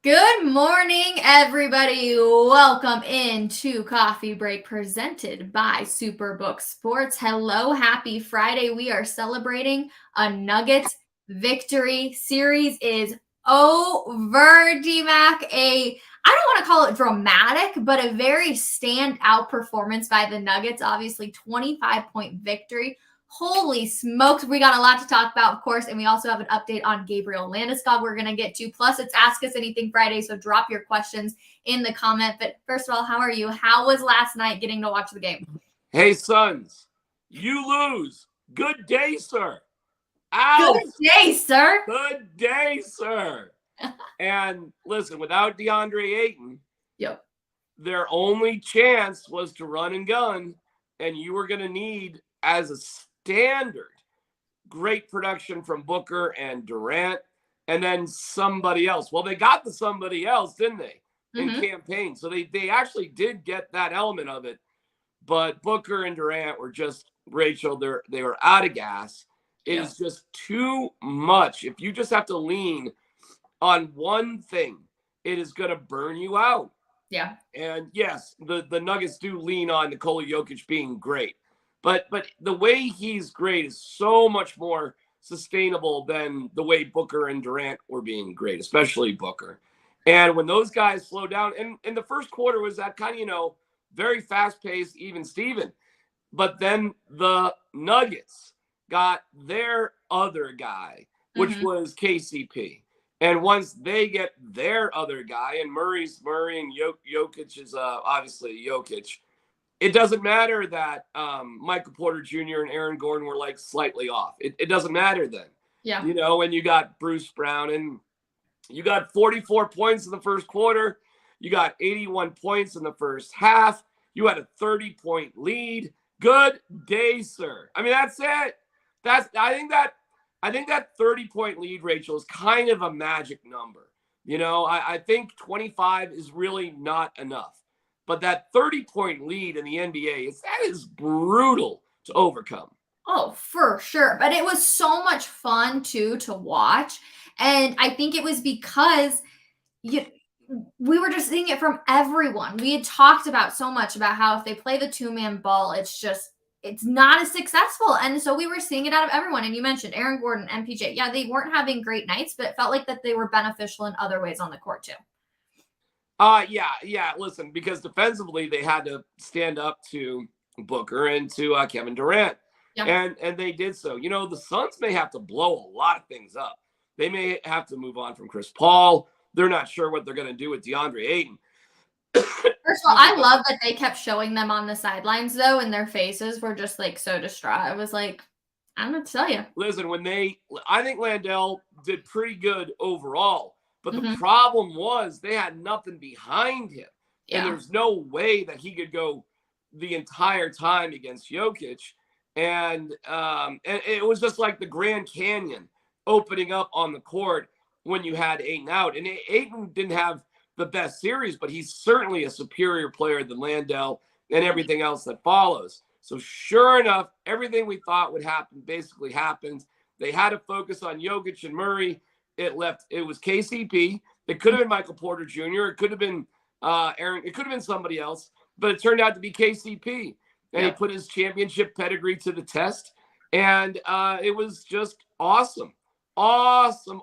Good morning, everybody. Welcome into Coffee Break presented by Superbook Sports. Hello, happy Friday. We are celebrating a Nuggets victory. Series is over, D-Mac. I don't want to call it dramatic, but a very standout performance by the Nuggets. Obviously, 25-point victory. Holy smokes, we got a lot to talk about, of course, and we also have an update on Gabriel Landeskog we're going to get to. Plus, it's Ask Us Anything Friday, so drop your questions in the comment. But first of all, how are you? How was last night getting to watch the game? Hey, Suns, you lose. Good day, sir. Out. Good day, sir. Good day, sir. And listen, without DeAndre Ayton, their only chance was to run and gun, and you were going to need, as a standard, great production from Booker and Durant, and then somebody else. Well, they got the somebody else, didn't they, in campaign? So they actually did get that element of it. But Booker and Durant were just, Rachel, they were out of gas. It is just too much. If you just have to lean on one thing, it is going to burn you out. Yeah. And yes, the Nuggets do lean on Nikola Jokic being great. But the way he's great is so much more sustainable than the way Booker and Durant were being great, especially Booker. And when those guys slow down, and the first quarter was that kind of, very fast-paced, even Steven. But then the Nuggets got their other guy, which was KCP. And once they get their other guy, and Murray and Jokic is obviously Jokic, it doesn't matter that Michael Porter Jr. and Aaron Gordon were like slightly off. It doesn't matter then. Yeah. And you got Bruce Brown, and you got 44 points in the first quarter. You got 81 points in the first half. You had a 30-point lead. Good day, sir. I mean, that's it. I think that 30-point lead, Rachel, is kind of a magic number. I think 25 is really not enough. But that 30-point lead in the NBA, that is brutal to overcome. Oh, for sure. But it was so much fun, too, to watch. And I think it was because we were just seeing it from everyone. We had talked about so much about how if they play the two-man ball, it's not as successful. And so we were seeing it out of everyone. And you mentioned Aaron Gordon, MPJ. Yeah, they weren't having great nights, but it felt like that they were beneficial in other ways on the court, too. Yeah. Listen, because defensively they had to stand up to Booker and to Kevin Durant, and they did so. The Suns may have to blow a lot of things up. They may have to move on from Chris Paul. They're not sure what they're going to do with DeAndre Ayton. First of all, I love that they kept showing them on the sidelines, though, and their faces were just like so distraught. I was like, I don't know what to tell you. Listen, I think Landell did pretty good overall. But the problem was they had nothing behind him. Yeah. And there's no way that he could go the entire time against Jokic. And it was just like the Grand Canyon opening up on the court when you had Ayton out. And Ayton didn't have the best series, but he's certainly a superior player than Landell and everything else that follows. So sure enough, everything we thought would happen basically happened. They had to focus on Jokic and Murray. It was KCP. It could have been Michael Porter Jr. It could have been Aaron. It could have been somebody else, but it turned out to be KCP. And he put his championship pedigree to the test. And it was just awesome. Awesome.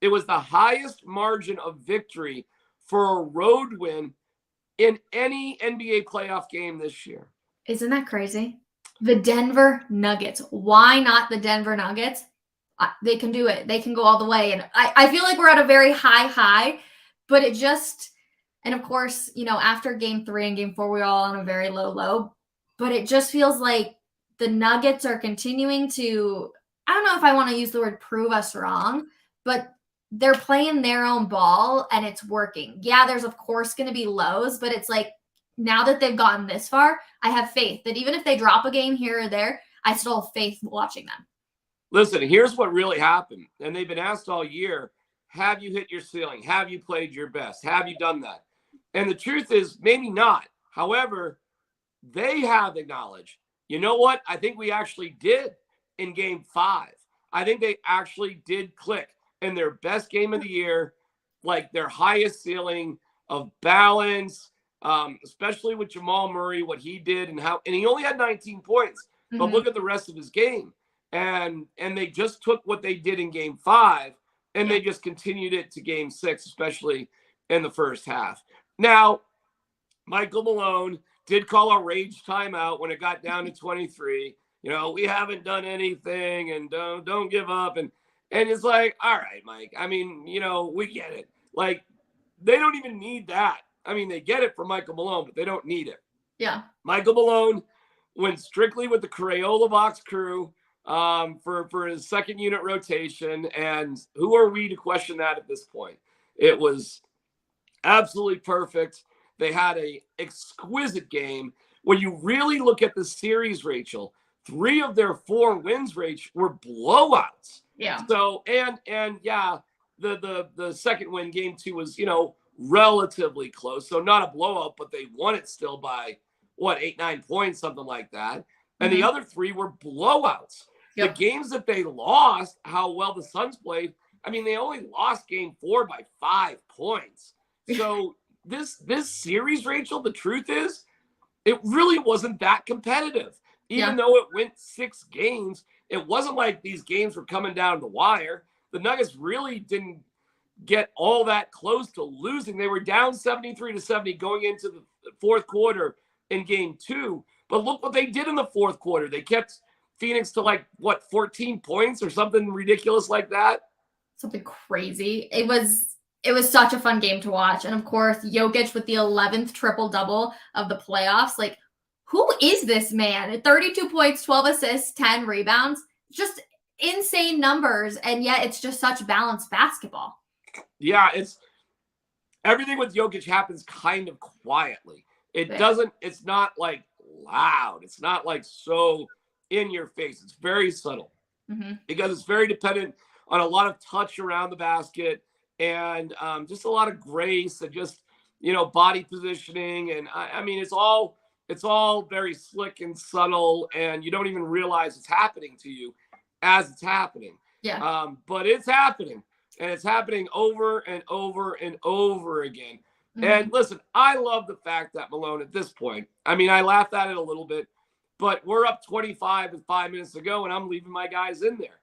It was the highest margin of victory for a road win in any NBA playoff game this year. Isn't that crazy? The Denver Nuggets. Why not the Denver Nuggets? They can do it. They can go all the way. And I feel like we're at a very high, but it just, and of course, after game 3 and game 4, we're all on a very low, but it just feels like the Nuggets are continuing to, I don't know if I want to use the word prove us wrong, but they're playing their own ball and it's working. Yeah, there's of course going to be lows, but it's like now that they've gotten this far, I have faith that even if they drop a game here or there, I still have faith watching them. Listen, here's what really happened. And they've been asked all year, have you hit your ceiling? Have you played your best? Have you done that? And the truth is maybe not. However, they have acknowledged, you know what? I think we actually did in game 5. I think they actually did click in their best game of the year. like their highest ceiling of balance, especially with Jamal Murray, what he did and he only had 19 points, but look at the rest of his game. And they just took what they did in game 5 and they just continued it to game 6, especially in the first half. Now, Michael Malone did call a rage timeout when it got down to 23. We haven't done anything and don't give up. And it's like, all right, Mike, I mean, we get it. Like, they don't even need that. I mean, they get it from Michael Malone, but they don't need it. Yeah. Michael Malone went strictly with the Crayola box crew for his second unit rotation. And who are we to question that at this point? It was absolutely perfect. They had a exquisite game. When you really look at the series, Rachel, 3 of their 4 wins, Rach, were blowouts. Yeah. So, and yeah, the second win, game 2, was, relatively close. So not a blowout, but they won it still by 8-9 points, something like that. And the other 3 were blowouts. Yep. The games that they lost, how well the Suns played, I mean, they only lost game 4 by 5 points. So this series, Rachel, the truth is, it really wasn't that competitive. Even though it went 6 games, it wasn't like these games were coming down the wire. The Nuggets really didn't get all that close to losing. They were down 73-70 going into the fourth quarter in game 2. But look what they did in the fourth quarter. They kept Phoenix to 14 points or something ridiculous like that. Something crazy. It was such a fun game to watch. And of course, Jokic with the 11th triple-double of the playoffs. Like, who is this man? 32 points, 12 assists, 10 rebounds. Just insane numbers. And yet it's just such balanced basketball. Yeah, it's everything with Jokic happens kind of quietly. It's not loud. It's not so in your face. It's very subtle because it's very dependent on a lot of touch around the basket and just a lot of grace and just, body positioning. And I mean, it's all very slick and subtle, and you don't even realize it's happening to you as it's happening. Yeah. But it's happening, and it's happening over and over and over again. And listen, I love the fact that Malone at this point, I mean, I laughed at it a little bit, but we're up 25 with 5 minutes to go, and I'm leaving my guys in there.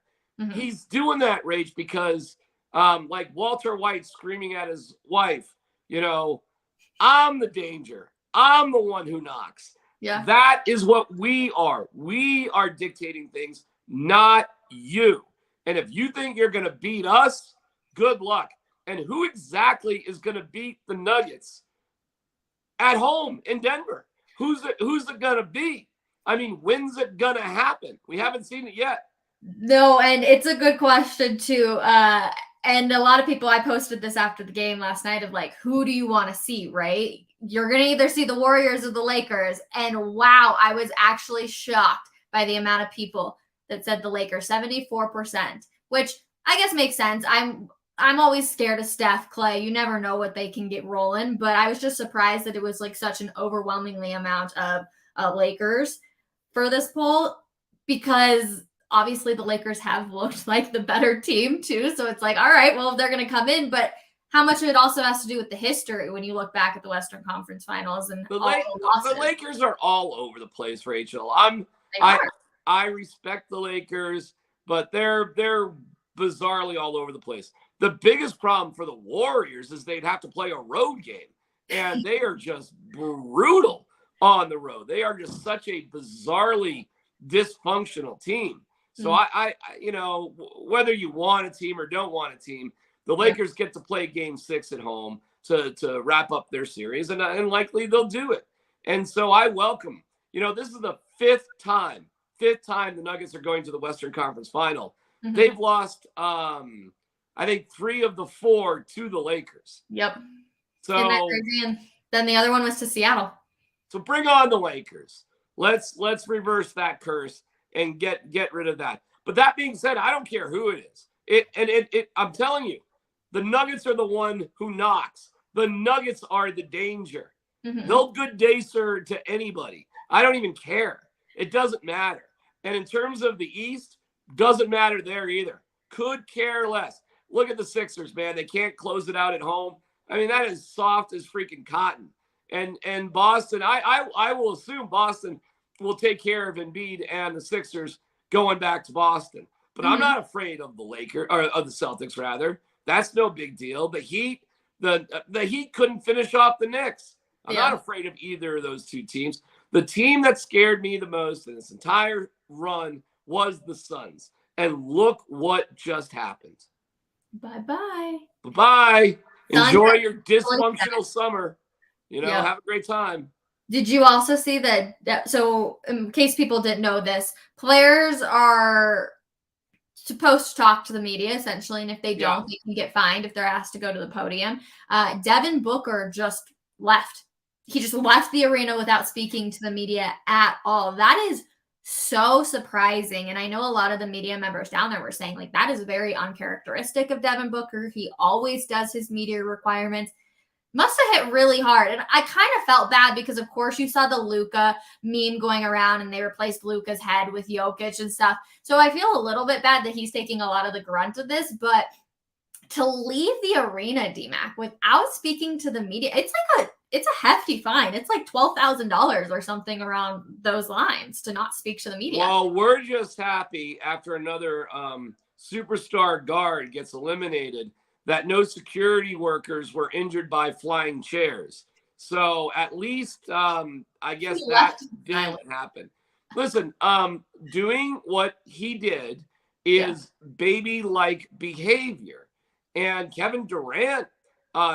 He's doing that, Rach, because like Walter White screaming at his wife, I'm the danger. I'm the one who knocks. Yeah. That is what we are. We are dictating things, not you. And if you think you're going to beat us, good luck. And who exactly is going to beat the Nuggets at home in Denver? Who's it going to be? I mean, when's it going to happen? We haven't seen it yet. No, and it's a good question too. And a lot of people, I posted this after the game last night of who do you want to see, right? You're going to either see the Warriors or the Lakers. And wow, I was actually shocked by the amount of people that said the Lakers, 74%, which I guess makes sense. I'm always scared of Steph, Clay. You never know what they can get rolling. But I was just surprised that it was such an overwhelmingly amount of Lakers for this poll, because obviously the Lakers have looked like the better team too. So it's all right, well, they're going to come in. But how much of it also has to do with the history when you look back at the Western Conference Finals and the Lakers are all over the place, Rachel. I respect the Lakers, but they're bizarrely all over the place. The biggest problem for the Warriors is they'd have to play a road game, and they are just brutal on the road. They are just such a bizarrely dysfunctional team. So I whether you want a team or don't want a team, the Lakers get to play game 6 at home to wrap up their series, and likely they'll do it. And so I welcome, this is the fifth time the Nuggets are going to the Western Conference Final. They've lost, I think 3 of the 4 to the Lakers. Yep. So and then the other one was to Seattle. So bring on the Lakers. Let's reverse that curse and get rid of that. But that being said, I don't care who it is. I'm telling you, the Nuggets are the one who knocks. The Nuggets are the danger. They'll good day, sir, to anybody. I don't even care. It doesn't matter. And in terms of the East, doesn't matter there either. Could care less. look at the Sixers, man. They can't close it out at home. I mean, that is soft as freaking cotton. And Boston, I will assume Boston will take care of Embiid and the Sixers going back to Boston. But I'm not afraid of the Lakers, or of the Celtics, rather. That's no big deal. The Heat couldn't finish off the Knicks. I'm not afraid of either of those two teams. The team that scared me the most in this entire run was the Suns. And look what just happened. Bye-bye. Bye-bye. Enjoy your dysfunctional summer. Have a great time. Did you also see that? So in case people didn't know this, players are supposed to talk to the media, essentially. And if they don't, they can get fined if they're asked to go to the podium. Devin Booker just left. He just left the arena without speaking to the media at all. That is so surprising. And I know a lot of the media members down there were saying, like, that is very uncharacteristic of Devin Booker. He always does his media requirements. Must have hit really hard. And I kind of felt bad because, of course, you saw the Luka meme going around and they replaced Luka's head with Jokic and stuff. So I feel a little bit bad that he's taking a lot of the grunt of this. But to leave the arena, D-Mac, without speaking to the media, it's a hefty fine. It's like $12,000 or something around those lines to not speak to the media. Well, we're just happy after another superstar guard gets eliminated that no security workers were injured by flying chairs. So at least I guess that didn't happen. Listen, doing what he did is baby-like behavior. And Kevin Durant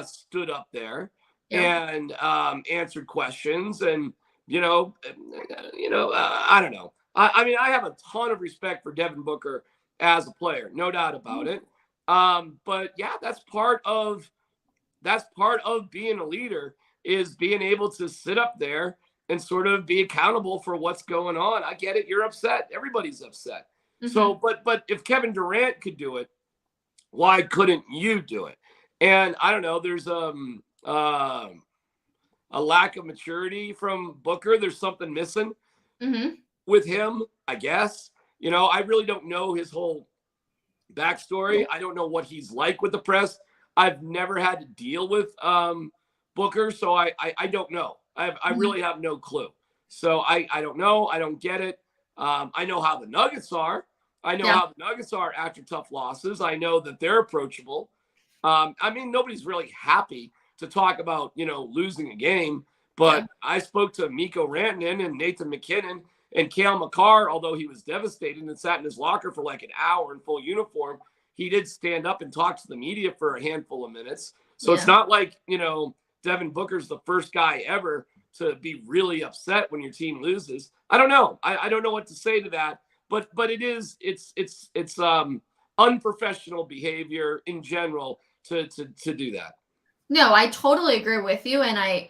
stood up there and answered questions. And, I don't know. I mean, I have a ton of respect for Devin Booker as a player, no doubt about it. But yeah, that's part of being a leader, is being able to sit up there and sort of be accountable for what's going on. I get it. You're upset. Everybody's upset. So, but if Kevin Durant could do it, why couldn't you do it? And I don't know, there's a lack of maturity from Booker. There's something missing with him, I guess. I really don't know his whole backstory. I don't know what he's like with the press. I've never had to deal with Booker, so I don't know. I really have no clue. So I don't know. I don't get it. I know how the Nuggets are. I know how the Nuggets are after tough losses. I know that they're approachable. I mean, nobody's really happy to talk about, losing a game. But I spoke to Mikko Rantanen and Nathan McKinnon and Cale Makar, although he was devastated and sat in his locker for like an hour in full uniform. He did stand up and talk to the media for a handful of minutes. So it's not like, Devin Booker's the first guy ever to be really upset when your team loses. I don't know. I don't know what to say to that. But it's unprofessional behavior in general to do that. No, I totally agree with you. And I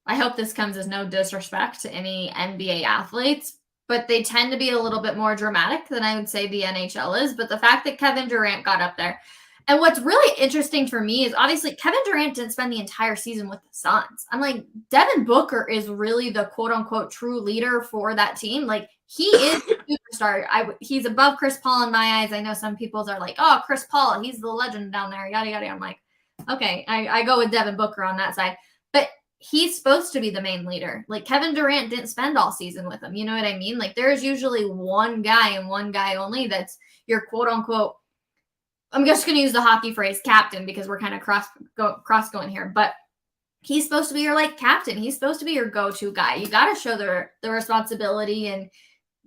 hope this comes as no disrespect to any NBA athletes, but they tend to be a little bit more dramatic than I would say the NHL is. But the fact that Kevin Durant got up there, and what's really interesting for me is obviously Kevin Durant didn't spend the entire season with the Suns. I'm like, Devin Booker is really the quote unquote true leader for that team. Like, he is a superstar. He's above Chris Paul in my eyes. I know some people are like, oh, Chris Paul, he's the legend down there, yada, yada. I'm like, okay, I go with Devin Booker on that side. But he's supposed to be the main leader. Like, Kevin Durant didn't spend all season with him. You know what I mean? Like, there's usually one guy and one guy only that's your quote unquote, I'm just going to use the hockey phrase captain because we're kind of cross going here. But he's supposed to be your like captain. He's supposed to be your go-to guy. You got to show the responsibility and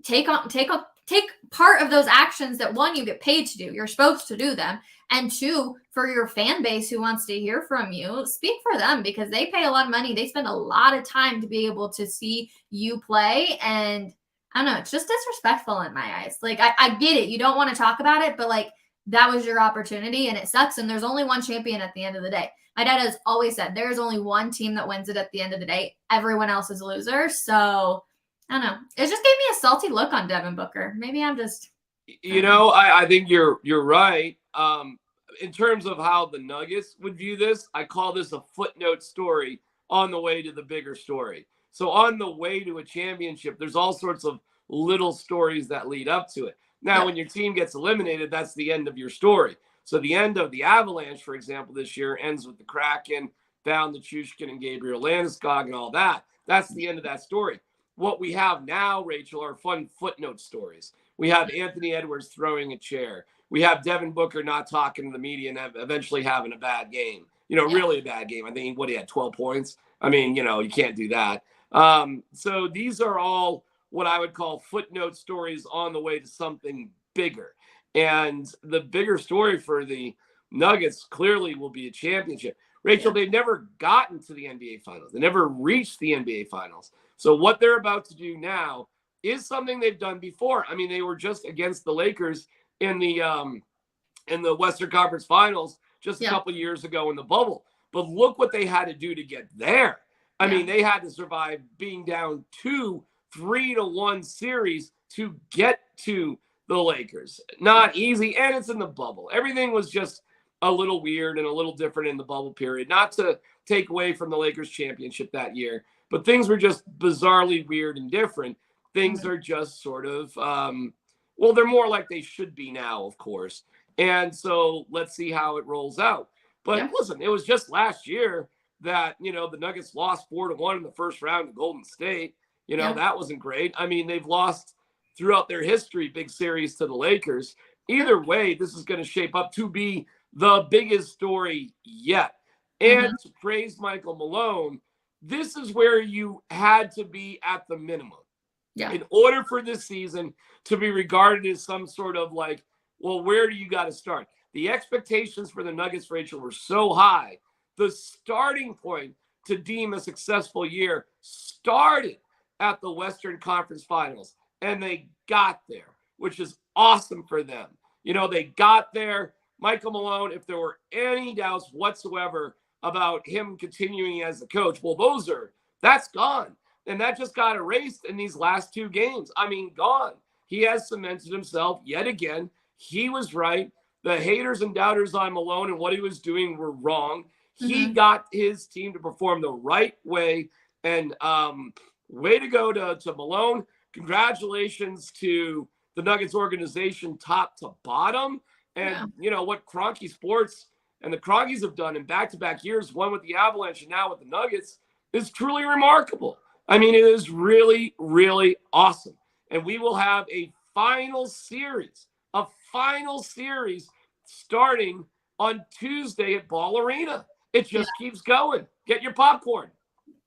take part of those actions that, one, you get paid to do. You're supposed to do them. And two, for your fan base who wants to hear from you, speak for them because they pay a lot of money. They spend a lot of time to be able to see you play. And I don't know, it's just disrespectful in my eyes. Like, I get it. You don't want to talk about it, but like, that was your opportunity and it sucks. And there's only one champion at the end of the day. My dad has always said there's only one team that wins it at the end of the day. Everyone else is losers. So I don't know. It just gave me a salty look on Devin Booker. Maybe I'm just. I think you're right. In terms of how the Nuggets would view this, I call this a footnote story on the way to the bigger story. So on the way to a championship, there's all sorts of little stories that lead up to it. Now, when your team gets eliminated, that's the end of your story. So the end of the Avalanche, for example, this year ends with the Kraken down the Chushkin and Gabriel Landeskog and all that. That's the end of that story. What we have now, Rachel, are fun footnote stories. We have Anthony Edwards throwing a chair. We have Devin Booker not talking to the media and eventually having a bad game. Really a bad game. I think he had 12 points. I mean, you can't do that. So these are all what I would call footnote stories on the way to something bigger. And the bigger story for the Nuggets clearly will be a championship. Rachel, they've never gotten to the NBA Finals. They never reached the NBA Finals. So what they're about to do now is something they've done before. I mean, they were just against the Lakers in the Western Conference Finals just a couple years ago in the bubble. But look what they had to do to get there. I mean, they had to survive being down 3-1 series to get to the Lakers. Not easy, and it's in the bubble. Everything was just a little weird and a little different in the bubble period. Not to take away from the Lakers championship that year, but things were just bizarrely weird and different. Things are just sort of, they're more like they should be now, of course. And so let's see how it rolls out. But listen, it was just last year that, the Nuggets lost 4-1 in the first round to Golden State. That wasn't great. I mean, they've lost throughout their history big series to the Lakers. Either way, this is going to shape up to be the biggest story yet. And to praise Michael Malone, this is where you had to be at the minimum. In order for this season to be regarded as some sort of where do you got to start? The expectations for the Nuggets, Rachel, were so high. The starting point to deem a successful year started at the Western Conference Finals, and they got there, which is awesome for them. They got there. Michael Malone, if there were any doubts whatsoever about him continuing as the coach, that's gone. And that just got erased in these last two games. I mean, gone. He has cemented himself yet again. He was right. The haters and doubters on Malone and what he was doing were wrong. He got his team to perform the right way. And way to go to Malone. Congratulations to the Nuggets organization, top to bottom. And, what Kroenke Sports and the Kroenkes have done in back-to-back years, one with the Avalanche and now with the Nuggets, is truly remarkable. I mean, it is really, really awesome. And we will have a final series starting on Tuesday at Ball Arena. It just keeps going. Get your popcorn.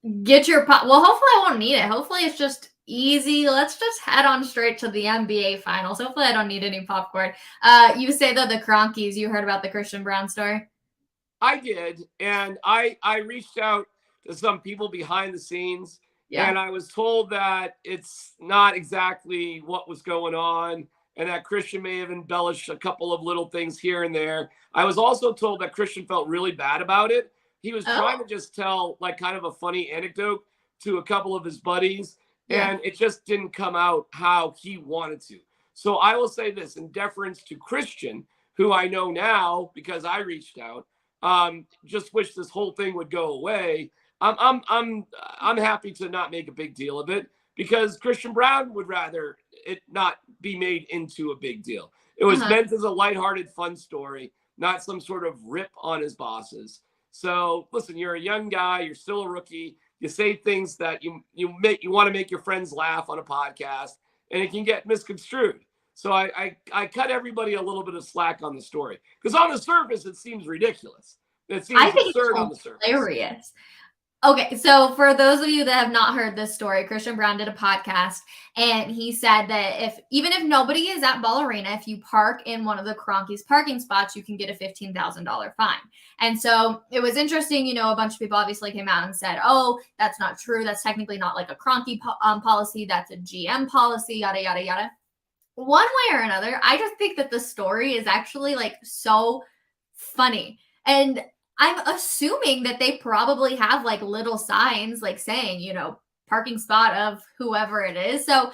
Well, hopefully I won't need it. Hopefully it's just easy. Let's just head on straight to the NBA Finals. Hopefully I don't need any popcorn. You say that the Kroenkes, you heard about the Christian Braun story? I did. And I reached out to some people behind the scenes. And I was told that it's not exactly what was going on and that Christian may have embellished a couple of little things here and there. I was also told that Christian felt really bad about it. He was trying to just tell kind of a funny anecdote to a couple of his buddies, and it just didn't come out how he wanted to. So I will say this in deference to Christian, who I know now because I reached out, just wish this whole thing would go away. I'm happy to not make a big deal of it because Christian Braun would rather it not be made into a big deal. It was meant as a lighthearted, fun story, not some sort of rip on his bosses. So listen, you're a young guy, you're still a rookie. You say things that you want to make your friends laugh on a podcast, and it can get misconstrued. So I cut everybody a little bit of slack on the story because on the surface it seems ridiculous. It seems absurd on the surface. Hilarious. Okay, so for those of you that have not heard this story, Christian Braun did a podcast, and he said that even if nobody is at Ball Arena, if you park in one of the Kroenkes parking spots, you can get a $15,000 fine. And so it was interesting, a bunch of people obviously came out and said, oh, that's not true. That's technically not like a Kroenke policy. That's a GM policy, yada, yada, yada. One way or another, I just think that the story is actually so funny. And I'm assuming that they probably have little signs saying, parking spot of whoever it is. So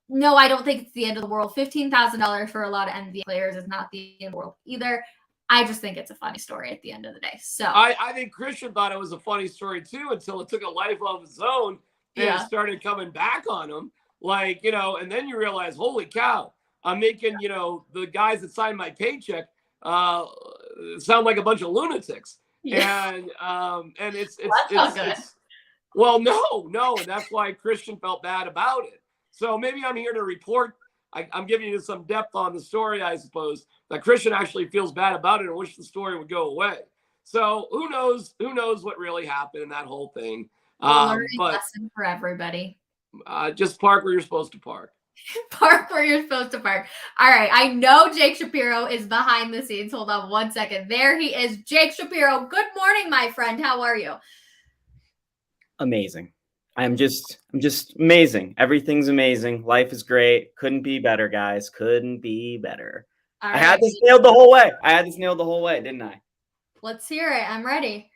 no, I don't think it's the end of the world. $15,000 for a lot of NBA players is not the end of the world either. I just think it's a funny story at the end of the day. So I think Christian thought it was a funny story too until it took a life of its own and it started coming back on him. And then you realize, holy cow, I'm making, the guys that signed my paycheck sound like a bunch of lunatics. Yeah. And it's well, no. And that's why Christian felt bad about it. So maybe I'm here to report. I'm giving you some depth on the story, I suppose, that Christian actually feels bad about it and wish the story would go away. So who knows what really happened in that whole thing. Learning lesson for everybody. Just park where you're supposed to park. Park where you're supposed to park. All right. I know Jake Shapiro is behind the scenes. Hold on one second. There he is. Jake Shapiro. Good morning, my friend. How are you? Amazing. I'm just amazing. Everything's amazing. Life is great. Couldn't be better, guys. Couldn't be better. I had this nailed the whole way. Didn't I? Let's hear it. I'm ready.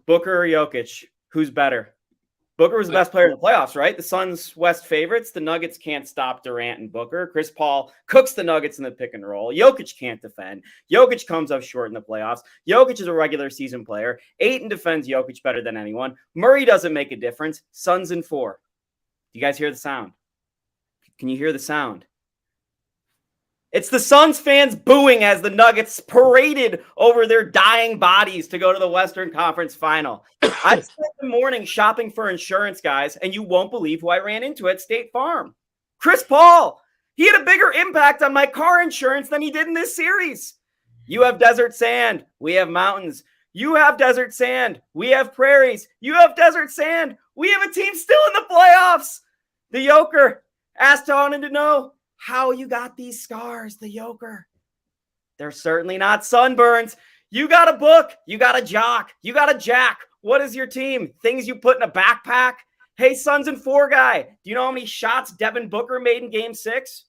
Booker or Jokic? Who's better? Booker was the best player in the playoffs, right? The Suns West favorites. The Nuggets can't stop Durant and Booker. Chris Paul cooks the Nuggets in the pick and roll. Jokic can't defend. Jokic comes up short in the playoffs. Jokic is a regular season player. Ayton defends Jokic better than anyone. Murray doesn't make a difference. Suns in 4. Do you guys hear the sound? Can you hear the sound? It's the Suns fans booing as the Nuggets paraded over their dying bodies to go to the Western Conference Final. I spent the morning shopping for insurance, guys, and you won't believe who I ran into at State Farm. Chris Paul. He had a bigger impact on my car insurance than he did in this series. You have desert sand. We have mountains. You have desert sand. We have prairies. You have desert sand. We have a team still in the playoffs. The Joker asked wanted to know how you got these scars, the Joker. They're certainly not sunburns. You got a book. You got a jock. You got a jack. What is your team? Things you put in a backpack? Hey, Suns in 4 guy. Do you know how many shots Devin Booker made in game 6?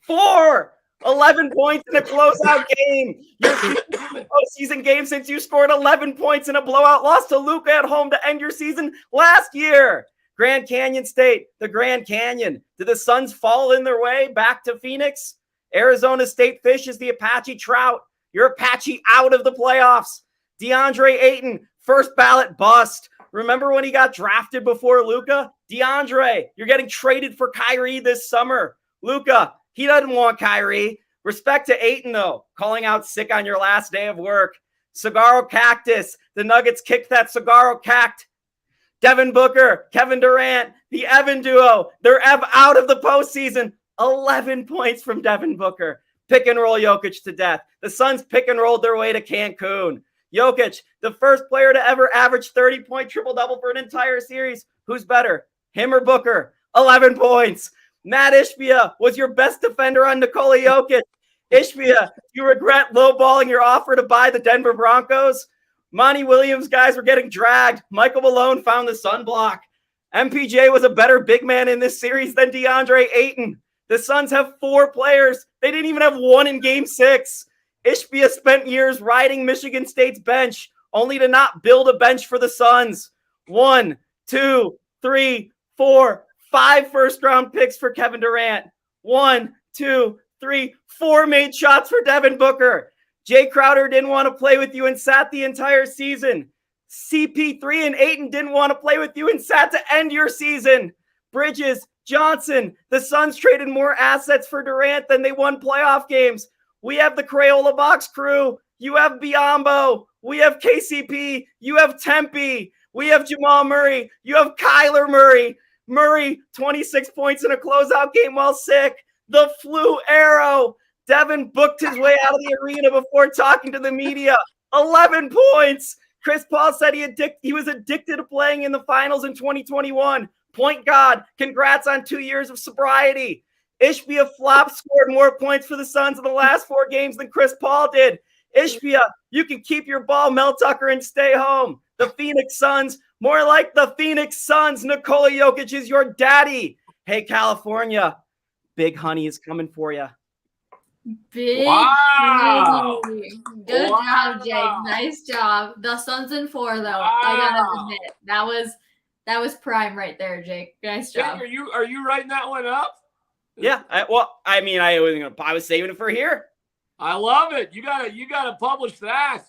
4! 11 points in a closeout game. Your postseason game since you scored 11 points in a blowout loss to Luka at home to end your season last year. Grand Canyon State, the Grand Canyon. Did the Suns fall in their way back to Phoenix? Arizona State Fish is the Apache Trout. You're Apache out of the playoffs. DeAndre Ayton, first ballot bust. Remember when he got drafted before Luka? DeAndre, you're getting traded for Kyrie this summer. Luka, he doesn't want Kyrie. Respect to Ayton, though, calling out sick on your last day of work. Cigarro Cactus, the Nuggets kicked that Cigarro Cact. Devin Booker, Kevin Durant, the Evan duo, they're out of the postseason. 11 points from Devin Booker. Pick and roll Jokic to death. The Suns pick and rolled their way to Cancun. Jokic, the first player to ever average 30-point triple-double for an entire series. Who's better, him or Booker? 11 points. Matt Ishbia was your best defender on Nikola Jokic. Ishbia, you regret lowballing your offer to buy the Denver Broncos? Monty Williams guys were getting dragged. Michael Malone found the sunblock. MPJ was a better big man in this series than DeAndre Ayton. The Suns have 4 players. They didn't even have 1 in game 6. Ishbia spent years riding Michigan State's bench, only to not build a bench for the Suns. 1, 2, 3, 4, 5 first-round picks for Kevin Durant. 1, 2, 3, 4 made shots for Devin Booker. Jay Crowder didn't want to play with you and sat the entire season. CP3 and Ayton didn't want to play with you and sat to end your season. Bridges, Johnson, the Suns traded more assets for Durant than they won playoff games. We have the Crayola Box crew. You have Biyombo. We have KCP. You have Tempe. We have Jamal Murray. You have Kyler Murray. Murray, 26 points in a closeout game while sick. The flu arrow. Devin booked his way out of the arena before talking to the media. 11 points. Chris Paul said he was addicted to playing in the finals in 2021. Point God, congrats on 2 years of sobriety. Ishbia flop scored more points for the Suns in the last 4 games than Chris Paul did. Ishbia, you can keep your ball, Mel Tucker, and stay home. The Phoenix Suns, more like the Phoenix Suns. Nikola Jokic is your daddy. Hey, California, Big Honey is coming for you. Big wow. Good job, Jake. Nice job. The Suns in 4, though. Wow. I gotta admit, that was prime right there, Jake. Nice job. Jake, are you writing that one up? Yeah. I was saving it for here. I love it. You gotta publish that.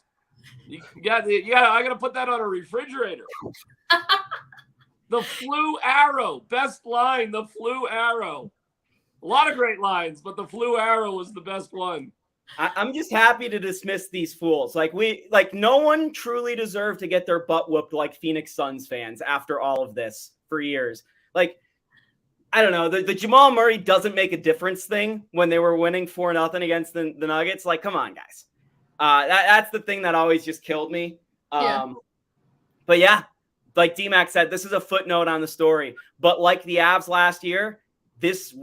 I gotta put that on a refrigerator. The flu arrow, best line. The flu arrow. A lot of great lines, but the flu arrow was the best one. I'm just happy to dismiss these fools. Like no one truly deserved to get their butt whooped like Phoenix Suns fans after all of this for years. Like, I don't know, the Jamal Murray doesn't make a difference thing when they were winning 4-0 against the Nuggets. Like, come on, guys. That's the thing that always just killed me. But yeah, like D-Mac said, this is a footnote on the story. But like the Avs last year, this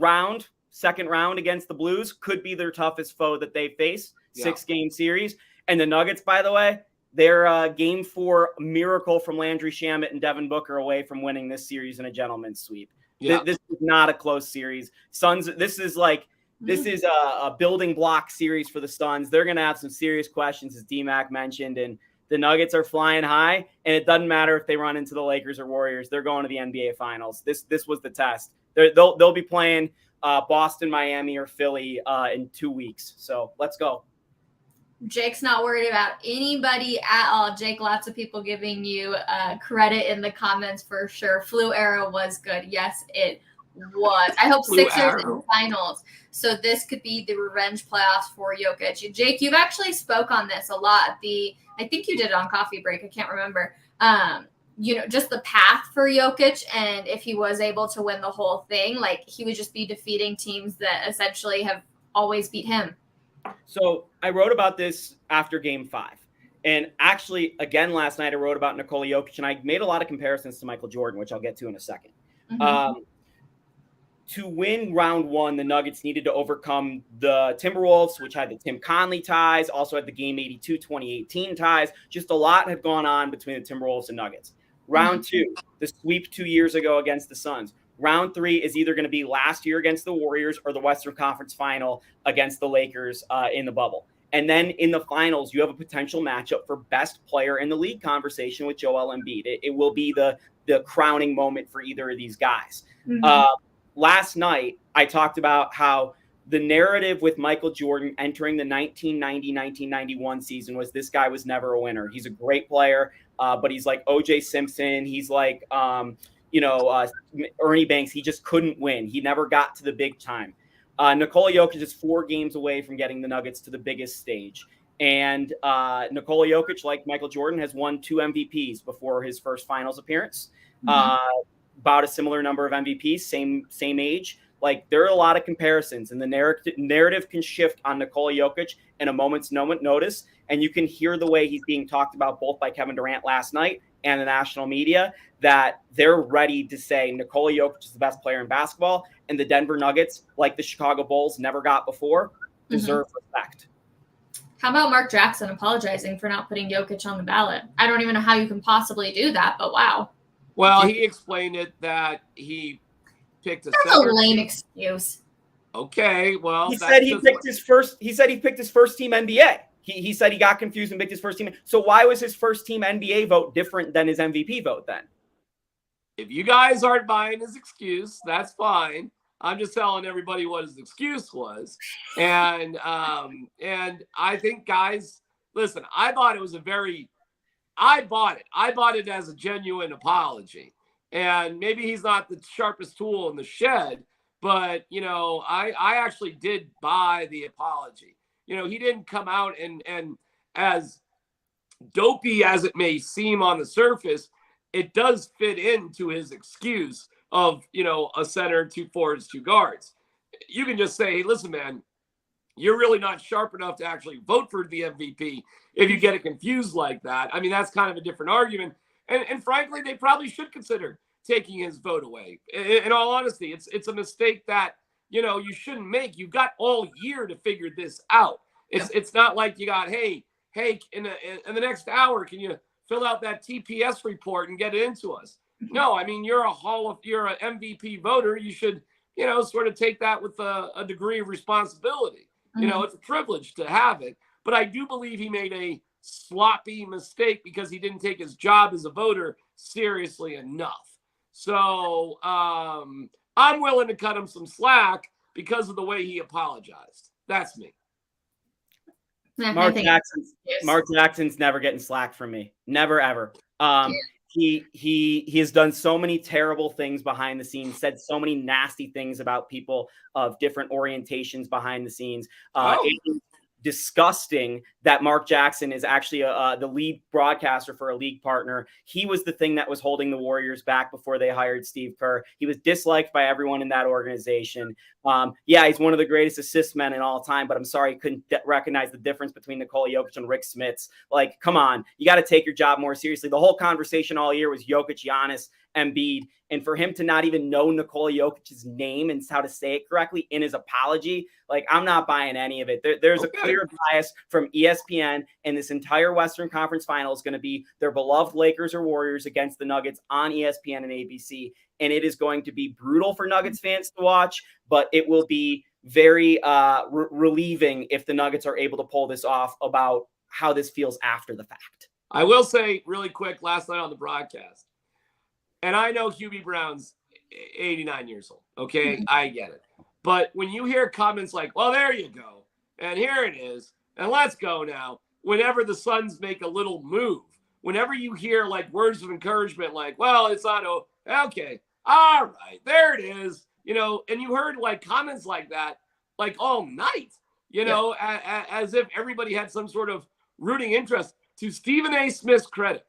second round against the Blues could be their toughest foe that they face. 6-game series. And the Nuggets, by the way, they're Game 4 miracle from Landry Shamet and Devin Booker away from winning this series in a gentleman's sweep. Yeah. This is not a close series. Suns, this is a building block series for the Suns. They're going to have some serious questions, as D-Mac mentioned, and the Nuggets are flying high, and it doesn't matter if they run into the Lakers or Warriors. They're going to the NBA Finals. This was the test. They'll be playing Boston, Miami, or Philly in 2 weeks. So let's go. Jake's not worried about anybody at all. Jake, lots of people giving you credit in the comments for sure. Flu era was good. Yes, it was. I hope Sixers in finals. So this could be the revenge playoffs for Jokic. Jake, you've actually spoke on this a lot. I think you did it on Coffee Break. I can't remember. Just the path for Jokic, and if he was able to win the whole thing, like he would just be defeating teams that essentially have always beat him. So I wrote about this after Game 5. And actually, again, last night I wrote about Nikola Jokic, and I made a lot of comparisons to Michael Jordan, which I'll get to in a second. Mm-hmm. To win round 1, the Nuggets needed to overcome the Timberwolves, which had the Tim Conley ties, also had the Game 82 2018 ties. Just a lot had gone on between the Timberwolves and Nuggets. Round 2, the sweep 2 years ago against the Suns. Round 3 is either going to be last year against the Warriors or the Western Conference Final against the Lakers in the bubble. And then in the finals, you have a potential matchup for best player in the league conversation with Joel Embiid. It will be the crowning moment for either of these guys. Mm-hmm. Last night, I talked about how the narrative with Michael Jordan entering the 1990-1991 season was this guy was never a winner. He's a great player, but he's like O.J. Simpson. He's like Ernie Banks. He just couldn't win. He never got to the big time. Nikola Jokic is 4 games away from getting the Nuggets to the biggest stage. And Nikola Jokic, like Michael Jordan, has won 2 MVPs before his first finals appearance. Mm-hmm. About a similar number of MVPs, same age. Like, there are a lot of comparisons, and the narrative can shift on Nikola Jokic in a moment's notice. And you can hear the way he's being talked about both by Kevin Durant last night and the national media, that they're ready to say Nikola Jokic is the best player in basketball, and the Denver Nuggets, like the Chicago Bulls never got before, deserve respect. How about Mark Jackson apologizing for not putting Jokic on the ballot? I don't even know how you can possibly do that, but wow. Well, he explained it that he picked That's a lame excuse. Okay, well, he said he picked his first team NBA. He said he got confused and picked his first team. So why was his first team NBA vote different than his MVP vote then? If you guys aren't buying his excuse, that's fine. I'm just telling everybody what his excuse was. And I think, guys, listen, I bought it as a genuine apology. And maybe he's not the sharpest tool in the shed, but, I actually did buy the apology. He didn't come out and as dopey as it may seem on the surface, it does fit into his excuse of, a center, 2 forwards, 2 guards. You can just say, hey, listen, man, you're really not sharp enough to actually vote for the MVP if you get it confused like that. I mean, that's kind of a different argument. And frankly, they probably should consider taking his vote away. In all honesty, it's a mistake that, you shouldn't make. You've got all year to figure this out. It's not like you got, hey, in the next hour, can you fill out that TPS report and get it into us? No, I mean, you're an MVP voter. You should, sort of take that with a degree of responsibility. Mm-hmm. It's a privilege to have it, but I do believe he made a sloppy mistake because he didn't take his job as a voter seriously enough. So I'm willing to cut him some slack because of the way he apologized. That's me. Mark Jackson's never getting slack from me. Never, ever. He has done so many terrible things behind the scenes, said so many nasty things about people of different orientations behind the scenes. disgusting that Mark Jackson is actually the lead broadcaster for a league partner. He was the thing that was holding the Warriors back before they hired Steve Kerr. He was disliked by everyone in that organization. Yeah, he's one of the greatest assist men in all time, but I'm sorry he couldn't recognize the difference between Nikola Jokic and Rick Smits. Like, come on, you got to take your job more seriously. The whole conversation all year was Jokic, Giannis, Embiid, and for him to not even know Nikola Jokic's name and how to say it correctly in his apology, like, I'm not buying any of it. There's a clear bias from ESPN, and this entire Western Conference Final is going to be their beloved Lakers or Warriors against the Nuggets on ESPN and ABC, and it is going to be brutal for Nuggets fans to watch, but it will be very relieving if the Nuggets are able to pull this off about how this feels after the fact. I will say really quick, last night on the broadcast, and I know Hubie Brown's 89 years old. Okay, I get it. But when you hear comments like, well, there you go, and here it is, and let's go now, whenever the Suns make a little move, whenever you hear like words of encouragement like, well, it's not okay, all right, there it is, you know, and you heard like comments like that, like all night, you know, as if everybody had some sort of rooting interest. To Stephen A. Smith's credit,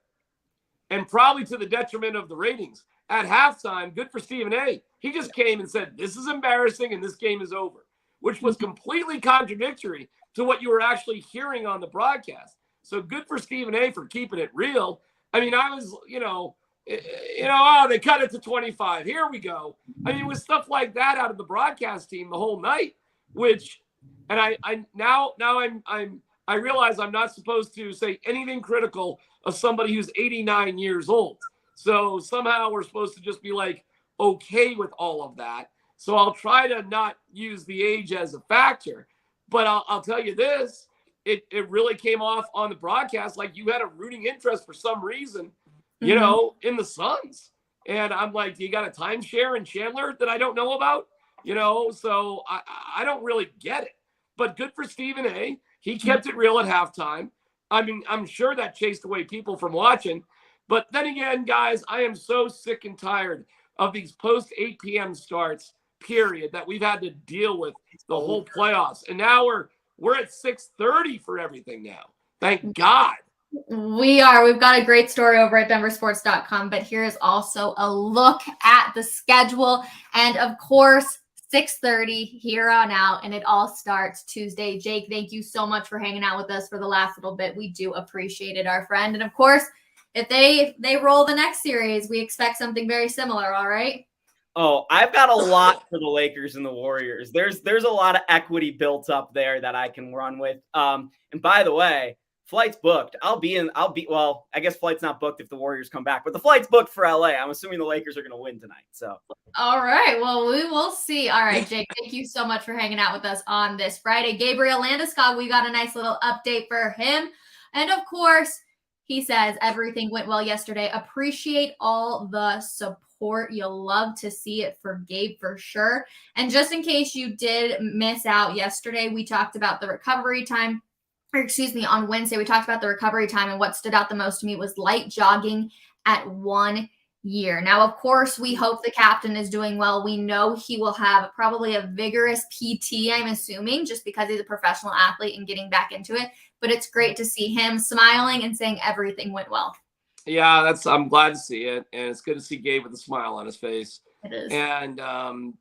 and probably to the detriment of the ratings, at halftime, good for Stephen A., he just came and said, this is embarrassing and this game is over, which was completely contradictory to what you were actually hearing on the broadcast. So good for Stephen A. for keeping it real. I mean, I was, oh, they cut it to 25. Here we go. I mean, it was stuff like that out of the broadcast team the whole night, which, and I realize I'm not supposed to say anything critical of somebody who's 89 years old. So somehow we're supposed to just be like, okay with all of that. So I'll try to not use the age as a factor, but I'll tell you this, it really came off on the broadcast like you had a rooting interest for some reason, you know, in the Suns. And I'm like, you got a timeshare in Chandler that I don't know about, you know? So I don't really get it, but good for Stephen A. He kept it real at halftime. I mean, I'm sure that chased away people from watching. But then again, guys, I am so sick and tired of these post 8 p.m. starts, period, that we've had to deal with the whole playoffs. And now we're at 6:30 for everything now. Thank God. We've got a great story over at denversports.com, but here is also a look at the schedule. And of course, 6:30 here on out, and it all starts Tuesday. Jake, thank you so much for hanging out with us for the last little bit. We do appreciate it, our friend. And of course, if they roll the next series, we expect something very similar, all right? Oh, I've got a lot for the Lakers and the Warriors. There's a lot of equity built up there that I can run with. And by the way, flight's booked. Well, I guess flight's not booked if the Warriors come back, but the flight's booked for LA. I'm assuming the Lakers are going to win tonight. So, all right. Well, we will see. All right, Jake, thank you so much for hanging out with us on this Friday. Gabriel Landeskog, we got a nice little update for him. And of course, he says everything went well yesterday. Appreciate all the support. You'll love to see it for Gabe for sure. And just in case you did miss out yesterday, we talked about the recovery time. On Wednesday, we talked about the recovery time, and what stood out the most to me was light jogging at 1 year. Now, of course, we hope the captain is doing well. We know he will have probably a vigorous PT, I'm assuming, just because he's a professional athlete and getting back into it. But it's great to see him smiling and saying everything went well. Yeah, I'm glad to see it. And it's good to see Gabe with a smile on his face. It is. And,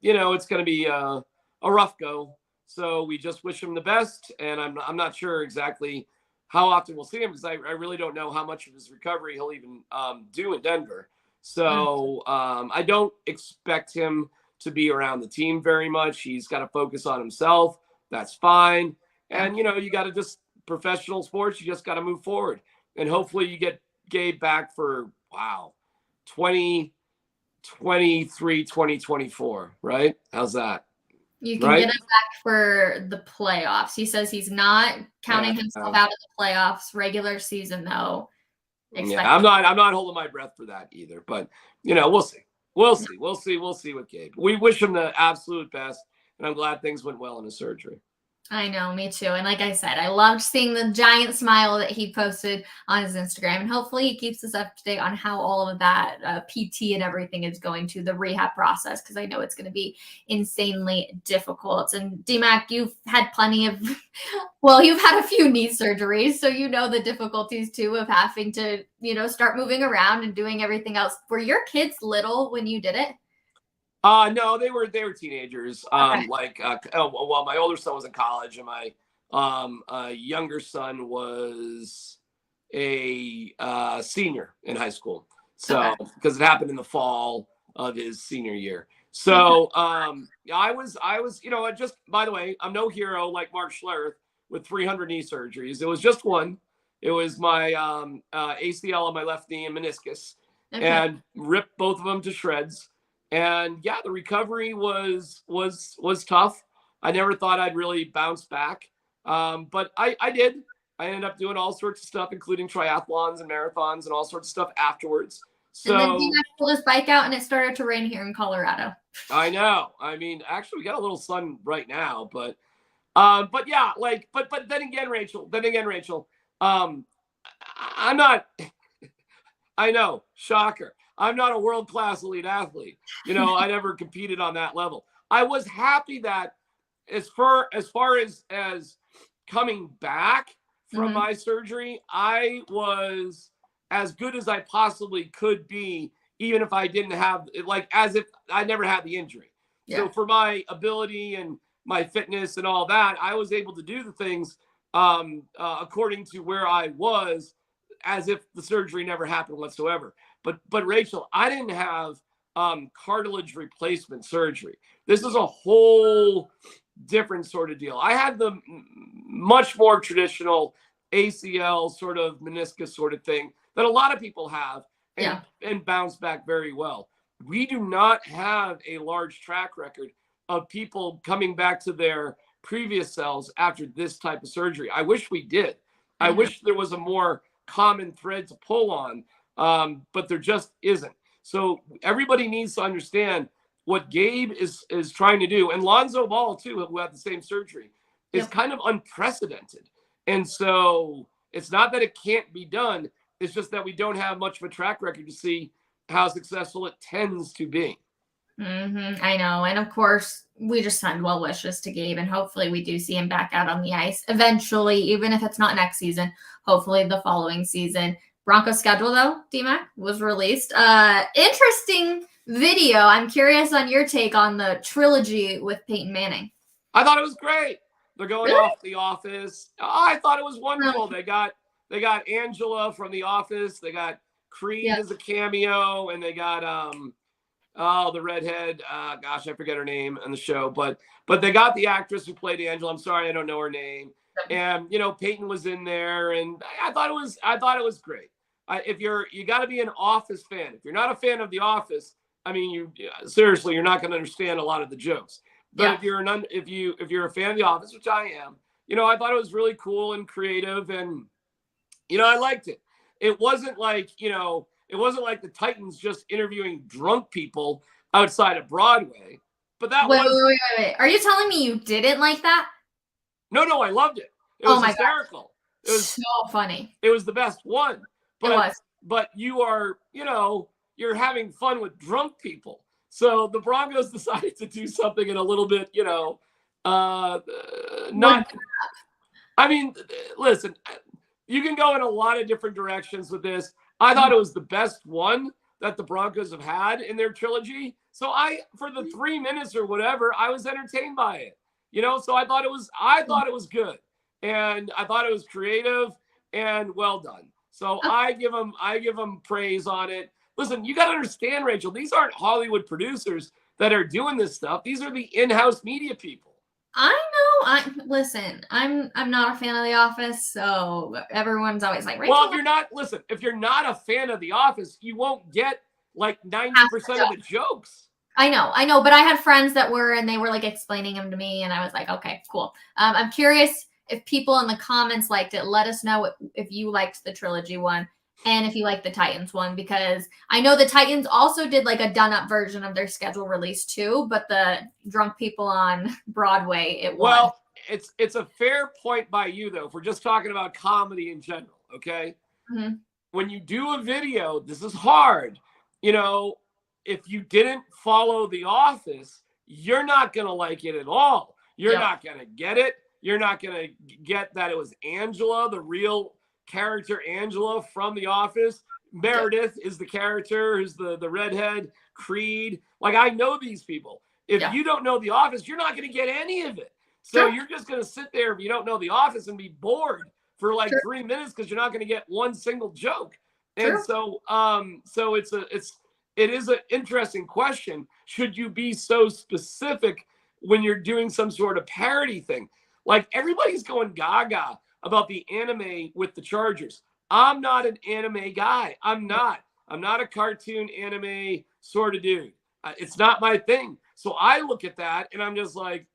it's going to be a rough go. So we just wish him the best. And I'm not sure exactly how often we'll see him because I really don't know how much of his recovery he'll even do in Denver. So I don't expect him to be around the team very much. He's got to focus on himself. That's fine. And, you got to just professional sports. You just got to move forward. And hopefully you get Gabe back for, 2023, 2024, right? How's that? You can get him back for the playoffs. He says he's not counting himself out of the playoffs. Regular season, though. I'm not holding my breath for that either. But we'll see. We'll see with Gabe. We wish him the absolute best, and I'm glad things went well in his surgery. I know, me too. And like I said, I loved seeing the giant smile that he posted on his Instagram. And hopefully he keeps us up to date on how all of that PT and everything is going to the rehab process, because I know it's going to be insanely difficult. And DMAC, you've had plenty of, well, you've had a few knee surgeries, so you know the difficulties too of having to, start moving around and doing everything else. Were your kids little when you did it? No, they were teenagers. Okay. Well, my older son was in college, and my younger son was a senior in high school. So because it happened in the fall of his senior year. So I was, just, by the way, I'm no hero like Mark Schlereth with 300 knee surgeries. It was just one. It was my ACL on my left knee and meniscus, and ripped both of them to shreds. And yeah, the recovery was tough. I never thought I'd really bounce back. But I did. I ended up doing all sorts of stuff, including triathlons and marathons and all sorts of stuff afterwards. So, and then D-Mac pulled his bike out and it started to rain here in Colorado. I know. I mean, actually, we got a little sun right now, but yeah, but then again, Rachel, I'm not, I know, shocker. I'm not a world-class elite athlete. I never competed on that level. I was happy that as far as coming back from my surgery, I was as good as I possibly could be, even if I didn't have, as if I never had the injury. Yeah. So for my ability and my fitness and all that, I was able to do the things according to where I was, as if the surgery never happened whatsoever. But Rachel, I didn't have cartilage replacement surgery. This is a whole different sort of deal. I had the much more traditional ACL sort of meniscus sort of thing that a lot of people have and bounce back very well. We do not have a large track record of people coming back to their previous selves after this type of surgery. I wish we did. I wish there was a more common thread to pull on. But there just isn't. So everybody needs to understand what Gabe is trying to do. And Lonzo Ball, too, who had the same surgery, is kind of unprecedented. And so it's not that it can't be done. It's just that we don't have much of a track record to see how successful it tends to be. I know. And of course, we just send well wishes to Gabe, and hopefully we do see him back out on the ice eventually, even if it's not next season, hopefully the following season. Broncos schedule, though, DMAC, was released. Interesting video. I'm curious on your take on the trilogy with Peyton Manning. I thought it was great. They're going off The Office. I thought it was wonderful. They got Angela from The Office. They got Creed as a cameo, and they got the redhead. Gosh, I forget her name in the show, but they got the actress who played Angela. I'm sorry, I don't know her name. And Peyton was in there, and I thought it was great. You got to be an Office fan. If you're not a fan of The Office, I mean, seriously, you're not going to understand a lot of the jokes. But if you're a fan of The Office, which I am, I thought it was really cool and creative, and I liked it. It wasn't like the Titans just interviewing drunk people outside of Broadway. But that wait. Are you telling me you didn't like that? No, I loved it. It was hysterical. It was so funny. It was the best one. It was. But you are, you're having fun with drunk people. So the Broncos decided to do something in a little bit, not. I mean, listen, you can go in a lot of different directions with this. I thought it was the best one that the Broncos have had in their trilogy. So for the 3 minutes or whatever, I was entertained by it. So I thought it was good, and I thought it was creative and well done. So I give them praise on it. Listen, you got to understand, Rachel, these aren't Hollywood producers that are doing this stuff. These are the in-house media people. I know. Listen, I'm not a fan of The Office, so everyone's always like, Rachel, well, if you're not a fan of The Office, you won't get like 90% of the jokes. I know, but I had friends that were, and they were like explaining them to me, and I was like, okay, cool. I'm curious if people in the comments liked it. Let us know if you liked the trilogy one and if you liked the Titans one, because I know the Titans also did like a done-up version of their schedule release too, but the drunk people on Broadway, it won. Well, it's a fair point by you, though, if we're just talking about comedy in general, okay? Mm-hmm. When you do a video, this is hard. If you didn't follow The Office, you're not going to like it at all. You're not going to get it. You're not going to get that it was Angela, the real character Angela from The Office. Meredith is the character, who's the redhead, Creed. Like, I know these people. If you don't know The Office, you're not going to get any of it. So you're just going to sit there if you don't know The Office and be bored for like 3 minutes because you're not going to get one single joke. And so it is an interesting question. Should you be so specific when you're doing some sort of parody thing? Like, everybody's going gaga about the anime with the Chargers. I'm not an anime guy. I'm not a cartoon anime sort of dude. It's not my thing. So I look at that and I'm just like,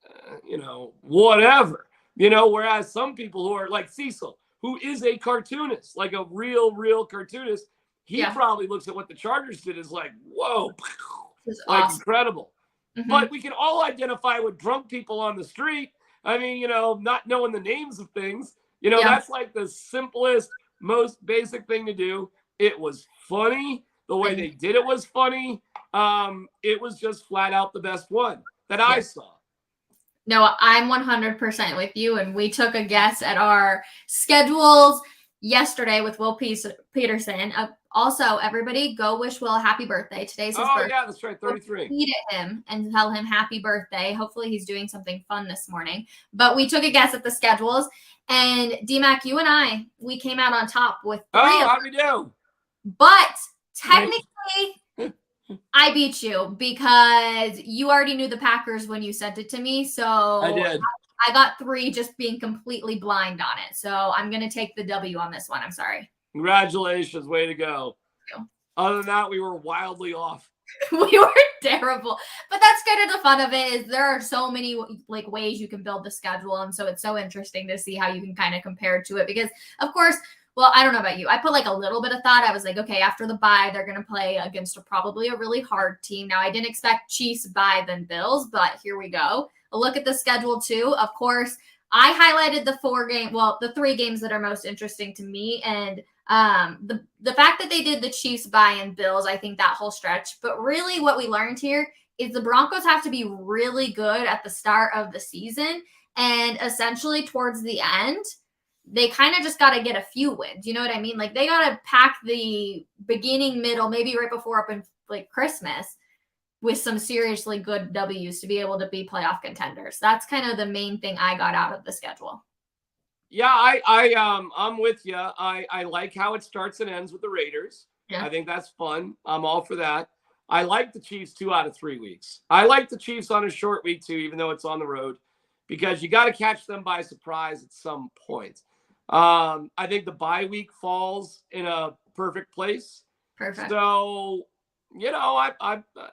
whatever. Whereas some people who are like Cecil, who is a cartoonist, like a real cartoonist, he probably looks at what the Chargers did as like, whoa, like awesome. Incredible. Mm-hmm. But we can all identify with drunk people on the street. I mean, not knowing the names of things, that's like the simplest, most basic thing to do. It was funny. The way they did it was funny. It was just flat out the best one that I saw. No, I'm 100% with you. And we took a guess at our schedules yesterday with Will Peterson. Also, everybody, go wish Will a happy birthday. Today's his birthday. Oh, yeah, that's right, 33. Tweet at him and tell him happy birthday. Hopefully he's doing something fun this morning. But we took a guess at the schedules. And D-Mac, you and we came out on top with 3 of them. How'd we do? But technically, I beat you because you already knew the Packers when you sent it to me. So I did. I got 3 just being completely blind on it. So I'm going to take the W on this one. I'm sorry. Congratulations. Way to go. Other than that, we were wildly off. We were terrible. But that's kind of the fun of it, is there are so many ways you can build the schedule. And so it's so interesting to see how you can kind of compare to it. Because, of course, well, I don't know about you. I put a little bit of thought. I was like, okay, after the bye, they're going to play against probably a really hard team. Now, I didn't expect Chiefs bye then Bills, but here we go. A look at the schedule too. Of course, I highlighted the 3 games that are most interesting to me. And the fact that they did the Chiefs bye and Bills, I think that whole stretch. But really what we learned here is the Broncos have to be really good at the start of the season. And essentially towards the end, they kind of just got to get a few wins. You know what I mean? Like, they got to pack the beginning, middle, maybe right before up in Christmas with some seriously good W's to be able to be playoff contenders. That's kind of the main thing I got out of the schedule. Yeah, I'm with you. I like how it starts and ends with the Raiders. Yeah. I think that's fun. I'm all for that. I like the Chiefs 2 out of 3 weeks. I like the Chiefs on a short week too, even though it's on the road, because you got to catch them by surprise at some point. I think the bye week falls in a perfect place. Perfect. So, it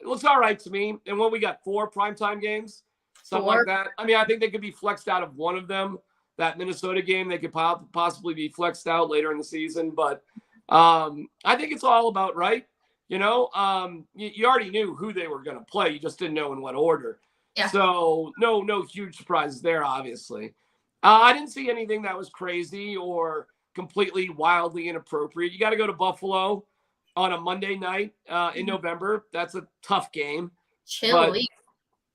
looks all right to me. And when we got 4 primetime games, something like that. I mean, I think they could be flexed out of one of them. That Minnesota game, they could possibly be flexed out later in the season. But I think it's all about right. You already knew who they were going to play. You just didn't know in what order. Yeah. So no huge surprises there, obviously. I didn't see anything that was crazy or completely wildly inappropriate. You got to go to Buffalo on a Monday night in November. That's a tough game. Chilly.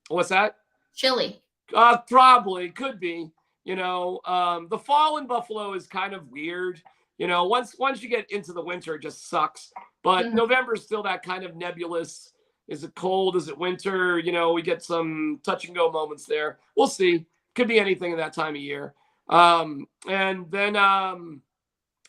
What's that? Chilly. Probably. Could be. The fall in Buffalo is kind of weird. Once you get into the winter, it just sucks. But November is still that kind of nebulous. Is it cold? Is it winter? We get some touch and go moments there. We'll see. Could be anything in that time of year. And then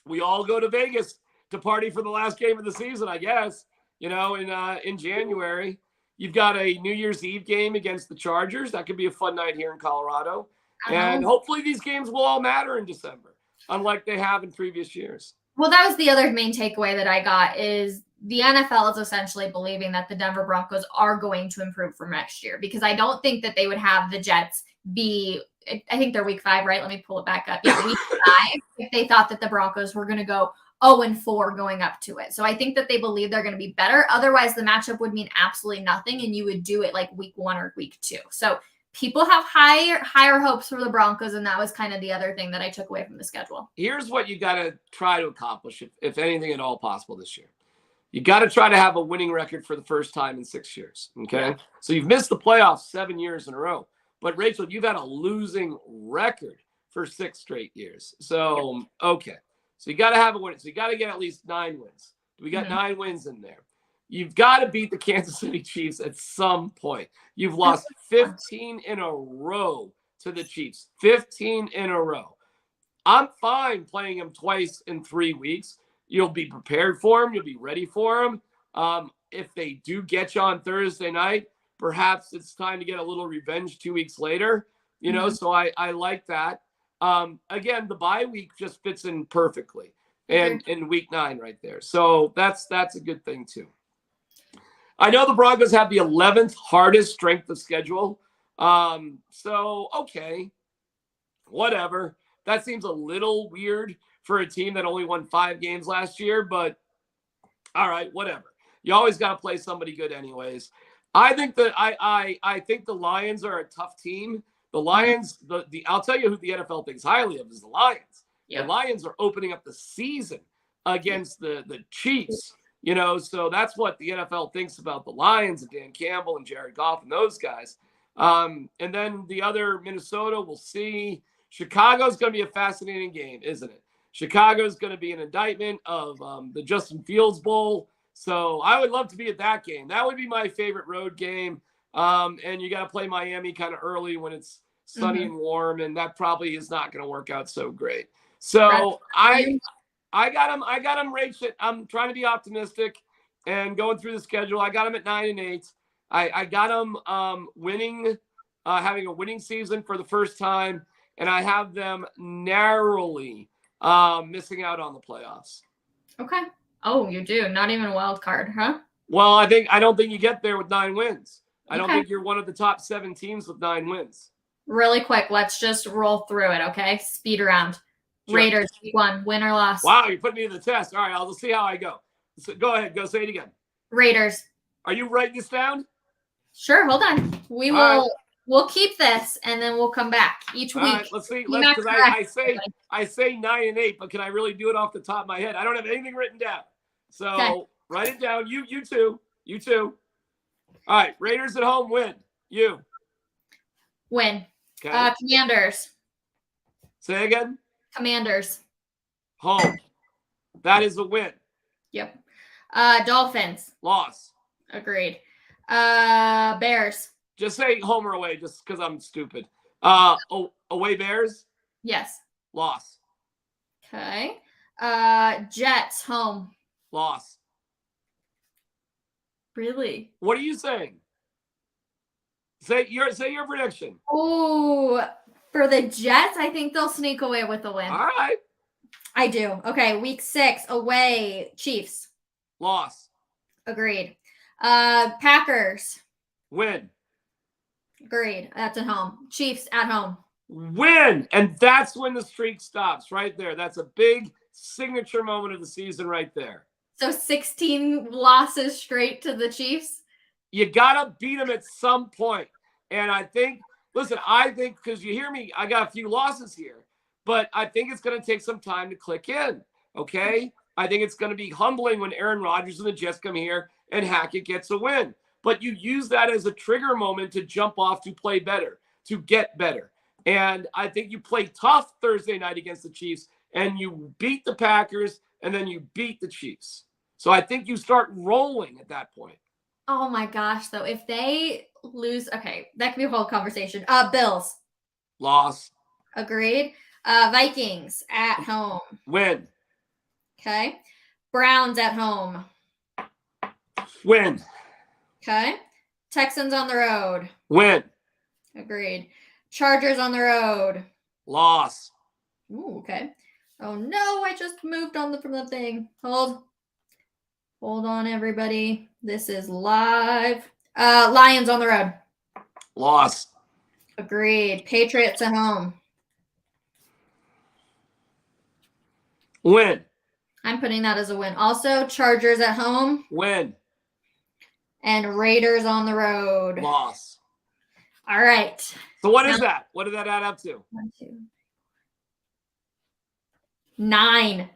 we all go to Vegas to party for the last game of the season, I guess, in January. You've got a New Year's Eve game against the Chargers. That could be a fun night here in Colorado. And hopefully these games will all matter in December, unlike they have in previous years. Well, that was the other main takeaway that I got is the NFL is essentially believing that the Denver Broncos are going to improve for next year, because I don't think that they would have the Jets I think they're week 5, right? Let me pull it back up. Yeah, week 5, if they thought that the Broncos were going to go 0-4 going up to it. So I think that they believe they're going to be better. Otherwise, the matchup would mean absolutely nothing, and you would do it like week 1 or week 2. So people have higher hopes for the Broncos, and that was kind of the other thing that I took away from the schedule. Here's what you got to try to accomplish, if anything at all possible this year. You got to try to have a winning record for the first time in 6 years, okay? Yeah. So you've missed the playoffs 7 years in a row. But, Rachel, you've had a losing record for 6 straight years. So, okay. So you got to have a win. So you got to get at least 9 wins. We got 9 wins in there. You've got to beat the Kansas City Chiefs at some point. You've lost 15 in a row to the Chiefs. 15 in a row. I'm fine playing them twice in 3 weeks. You'll be prepared for them. You'll be ready for them. If they do get you on Thursday night, perhaps it's time to get a little revenge 2 weeks later. You know, so I like that. Again, the bye week just fits in perfectly. And in week 9 right there. So that's a good thing too. I know the Broncos have the 11th hardest strength of schedule. So, okay, whatever. That seems a little weird for a team that only won 5 games last year, but all right, whatever. You always got to play somebody good anyways. I think that I think the Lions are a tough team. The Lions, I'll tell you who the NFL thinks highly of is the Lions. Yep. The Lions are opening up the season against the Chiefs. You know, so that's what the NFL thinks about the Lions and Dan Campbell and Jared Goff and those guys. And then the other, Minnesota, we'll see. Chicago's going to be a fascinating game, isn't it? Chicago's going to be an indictment of the Justin Fields Bowl. So I would love to be at that game. That would be my favorite road game. And you got to play Miami kind of early when it's sunny and warm, and that probably is not going to work out so great. So I got him rated. I'm trying to be optimistic and going through the schedule. I got him at 9-8. I got him winning, having a winning season for the first time, and I have them narrowly missing out on the playoffs. Okay. Oh, you do. Not even a wild card, huh? Well, I don't think you get there with 9 wins. I don't think you're one of the top 7 teams with 9 wins. Really quick, let's just roll through it, okay? Speed around. Sure. Raiders, week 1, win or loss. Wow, you're putting me to the test. All right, I'll see how I go. So go ahead, go say it again. Raiders. Are you writing this down? Sure, hold on. We'll keep this and then we'll come back each week. All right, let's see. Because I say 9-8, but can I really do it off the top of my head? I don't have anything written down. So write it down. You too. All right, Raiders at home, win. You. Win. Okay. Commanders. Say again. Commanders. Home. That is a win. Yep. Dolphins. Loss. Agreed. Bears. Just say home or away, just because I'm stupid. Away Bears? Yes. Loss. Okay. Jets, home. Loss. Really? What are you saying? Say your prediction. Oh, for the Jets, I think they'll sneak away with the win. All right. I do. Okay, week 6, away, Chiefs. Loss. Agreed. Packers. Win. Agreed. That's at home. Chiefs at home. Win. And that's when the streak stops right there. That's a big signature moment of the season right there. So 16 losses straight to the Chiefs? You got to beat them at some point. And I think because you hear me, I got a few losses here, but I think it's going to take some time to click in. Okay. I think it's going to be humbling when Aaron Rodgers and the Jets come here and Hackett gets a win. But you use that as a trigger moment to jump off, to play better, to get better. And I think you play tough Thursday night against the Chiefs, and you beat the Packers, and then you beat the Chiefs. So I think you start rolling at that point. Oh my gosh, though. If they lose, okay, that could be a whole conversation. Bills. Loss. Agreed. Vikings at home. Win. Okay. Browns at home. Win. Okay. Texans on the road. Win. Agreed. Chargers on the road. Loss. Ooh, okay. Oh no, I just moved on from the thing. Hold on, everybody. This is live. Lions on the road. Loss. Agreed. Patriots at home. Win. I'm putting that as a win. Also, Chargers at home. Win. And Raiders on the road. Loss. All right. So what is that? What did that add up to? 1, 2, 9.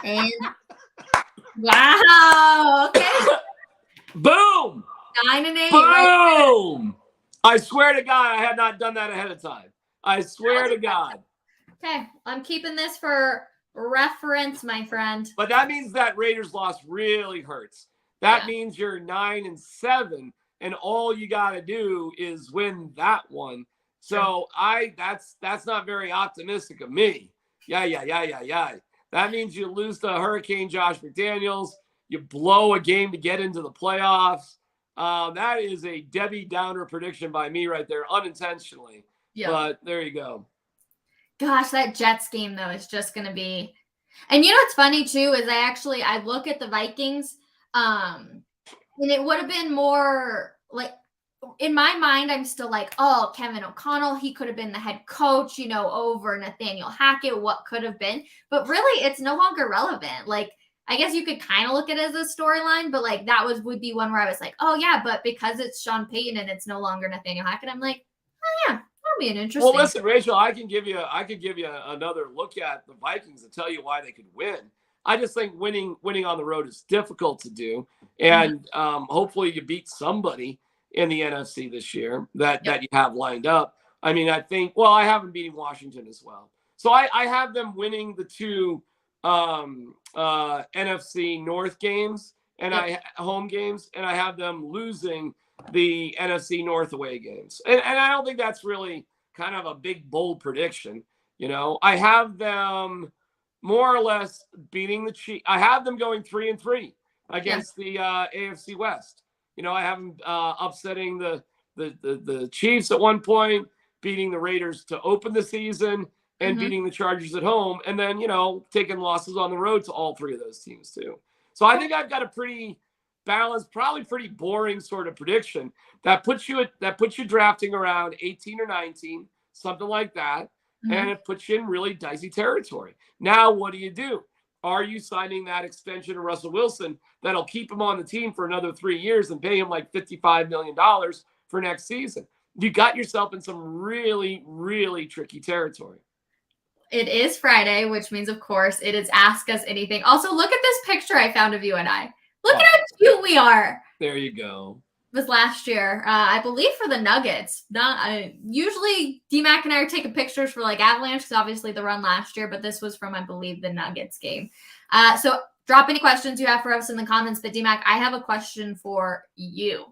And wow. Okay. Boom. 9 and 8. Boom. Right. I swear to God, I had not done that ahead of time. I swear to God. Okay. I'm keeping this for reference, my friend. But that means that Raiders loss really hurts. That means you're 9 and 7, and all you got to do is win that one. So that's not very optimistic of me. Yeah. That means you lose to Hurricane Josh McDaniels. You blow a game to get into the playoffs. That is a Debbie Downer prediction by me right there, unintentionally. Yeah. But there you go. Gosh, that Jets game, though, is just going to be – and you know what's funny, too, is I look at the Vikings, and it would have been more like – in my mind, I'm still like, oh, Kevin O'Connell, he could have been the head coach, over Nathaniel Hackett, what could have been. But really, it's no longer relevant. Like, I guess you could kind of look at it as a storyline, but like that would be one where I was like, oh, yeah, but because it's Sean Payton and it's no longer Nathaniel Hackett, I'm like, oh, yeah, that'll be an interesting. Well, listen, Rachel, I can give you another look at the Vikings and tell you why they could win. I just think winning on the road is difficult to do. And hopefully you beat somebody in the NFC this year that you have lined up. I mean, I think, I have them beating Washington as well. So I have them winning the 2 NFC North games and home games, and I have them losing the NFC North away games. And I don't think that's really kind of a big, bold prediction. I have them more or less beating the Chiefs. I have them going 3-3 against the AFC West. I have them upsetting the Chiefs at one point, beating the Raiders to open the season, and beating the Chargers at home, and then, taking losses on the road to all 3 of those teams too. So I think I've got a pretty balanced, probably pretty boring sort of prediction that puts you drafting around 18 or 19, something like that, and it puts you in really dicey territory. Now, what do? Are you signing that extension to Russell Wilson that'll keep him on the team for another 3 years and pay him like $55 million for next season? You got yourself in some really, really tricky territory. It is Friday, which means, of course, it is Ask Us Anything. Also, look at this picture I found of you and I. Look at how cute we are. There you go. It was last year, I believe, for the Nuggets. Usually, D-Mac and I are taking pictures for like Avalanche because obviously the run last year, but this was from, I believe, the Nuggets game. So drop any questions you have for us in the comments. But D-Mac, I have a question for you.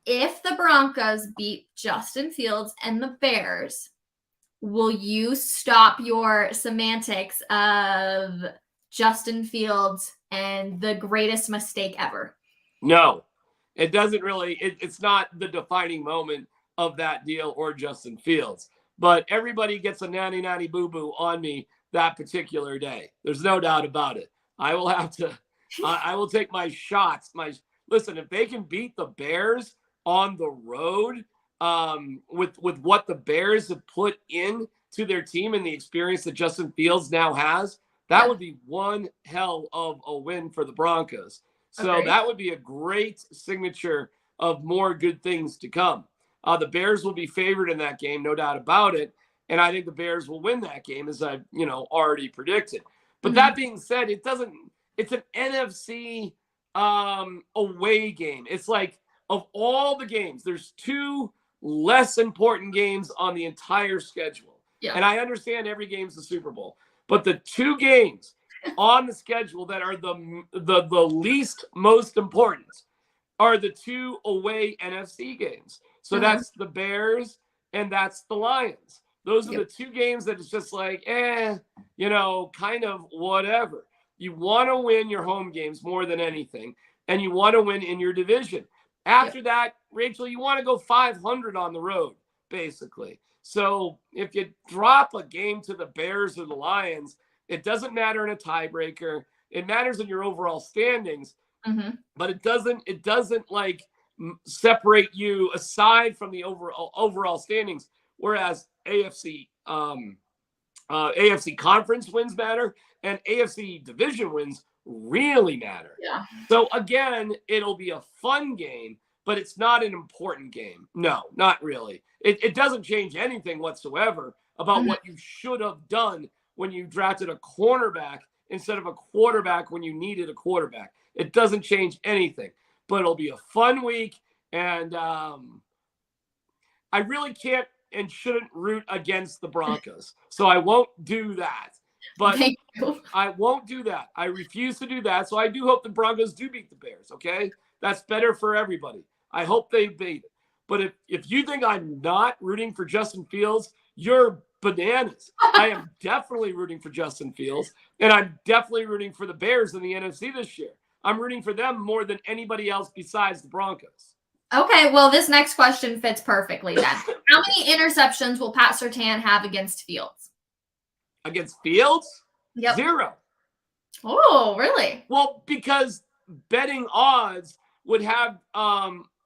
If the Broncos beat Justin Fields and the Bears, will you stop your semantics of Justin Fields and the greatest mistake ever? No. It doesn't really, it's not the defining moment of that deal or Justin Fields. But everybody gets a nanny boo-boo on me that particular day. There's no doubt about it. I will have to, I will take my shots. Listen, if they can beat the Bears on the road with what the Bears have put in to their team and the experience that Justin Fields now has, that would be one hell of a win for the Broncos. So that would be a great signature of more good things to come. The Bears will be favored in that game, no doubt about it. And I think the Bears will win that game, as I've already predicted. But that being said, it's an NFC away game. It's like, of all the games, there's 2 less important games on the entire schedule. Yeah. And I understand every game's the Super Bowl. But the 2 games on the schedule that are the least most important are the 2 away NFC games. So that's the Bears and that's the Lions. Those are the 2 games that it's just like, kind of whatever. You want to win your home games more than anything, and you want to win in your division. After that, Rachel, you want to go 500 on the road, basically. So if you drop a game to the Bears or the Lions, it doesn't matter in a tiebreaker. It matters in your overall standings, but it doesn't like separate you aside from the overall standings. Whereas AFC conference wins matter and AFC division wins really matter. Yeah. So again, it'll be a fun game, but it's not an important game. No, not really. It doesn't change anything whatsoever about what you should have done when you drafted a cornerback instead of a quarterback when you needed a quarterback. It doesn't change anything, but it'll be a fun week. And I really can't and shouldn't root against the Broncos. So I won't do that. But I won't do that. I refuse to do that. So I do hope the Broncos do beat the Bears, okay? That's better for everybody. I hope they beat it. But if you think I'm not rooting for Justin Fields, you're bananas. I am definitely rooting for Justin Fields, and I'm definitely rooting for the Bears in the NFC this year. I'm rooting for them more than anybody else besides the Broncos. Okay, well, this next question fits perfectly then. How many interceptions will Pat Surtain have against Fields? Against Fields? Yep. 0. Oh, really? Well, because betting odds would have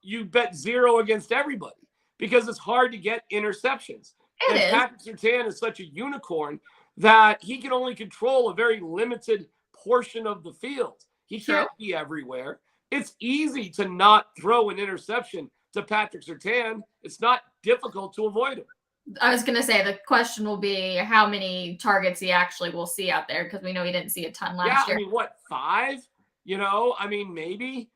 you bet 0 against everybody because it's hard to get interceptions. And Patrick Surtain is such a unicorn that he can only control a very limited portion of the field. He can't be everywhere. It's easy to not throw an interception to Patrick Surtain. It's not difficult to avoid him. I was going to say the question will be how many targets he actually will see out there because we know he didn't see a ton last year. I mean, what, 5? You know, I mean, maybe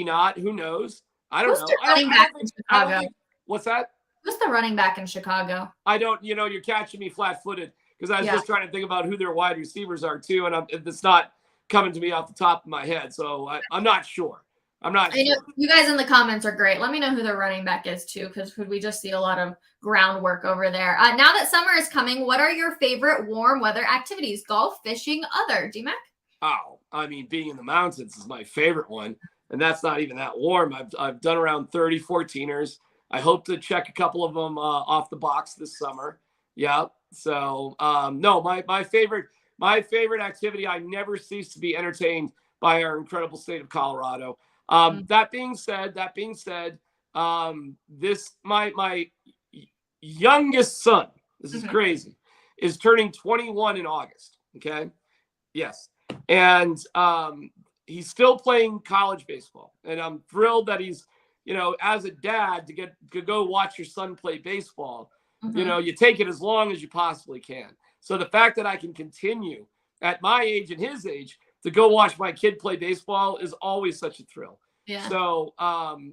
not. Who knows? I don't know. I don't think, what's that? Who's the running back in Chicago? I don't, you're catching me flat-footed because I was just trying to think about who their wide receivers are too, and it's not coming to me off the top of my head, so I'm not sure. I'm not sure. You guys in the comments are great. Let me know who their running back is too, because we just see a lot of groundwork over there. Now that summer is coming, what are your favorite warm weather activities? Golf, fishing, other? DMAC? Oh, I mean, being in the mountains is my favorite one, and that's not even that warm. I've done around 30 14ers. I hope to check a couple of them off the box this summer. Yeah. So no, my favorite activity. I never cease to be entertained by our incredible state of Colorado. That being said, my youngest son, this is crazy, is turning 21 in August. Okay. Yes. And he's still playing college baseball, and I'm thrilled that he's, as a dad to go watch your son play baseball, you take it as long as you possibly can. So the fact that I can continue at my age and his age to go watch my kid play baseball is always such a thrill. Yeah. So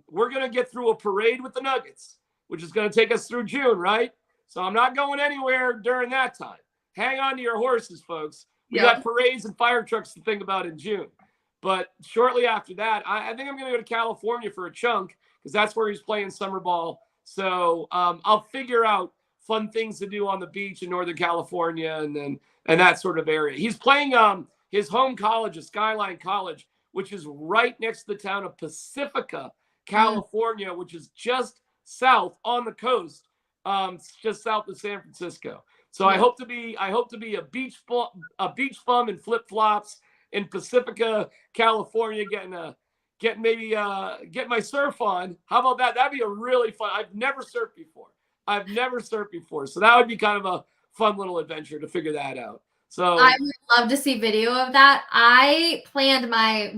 we're going to get through a parade with the Nuggets, which is going to take us through June, right? So I'm not going anywhere during that time. Hang on to your horses, folks. We got parades and fire trucks to think about in June. But shortly after that, I think I'm going to go to California for a chunk because that's where he's playing summer ball. So I'll figure out fun things to do on the beach in Northern California and that sort of area. He's playing his home college, Skyline College, which is right next to the town of Pacifica, California, which is just south on the coast, just south of San Francisco. So I hope to be a beach bum in flip flops in Pacifica, California, get my surf on. How about that? That'd be a really fun. I've never surfed before. So that would be kind of a fun little adventure to figure that out. So I would love to see video of that. I planned my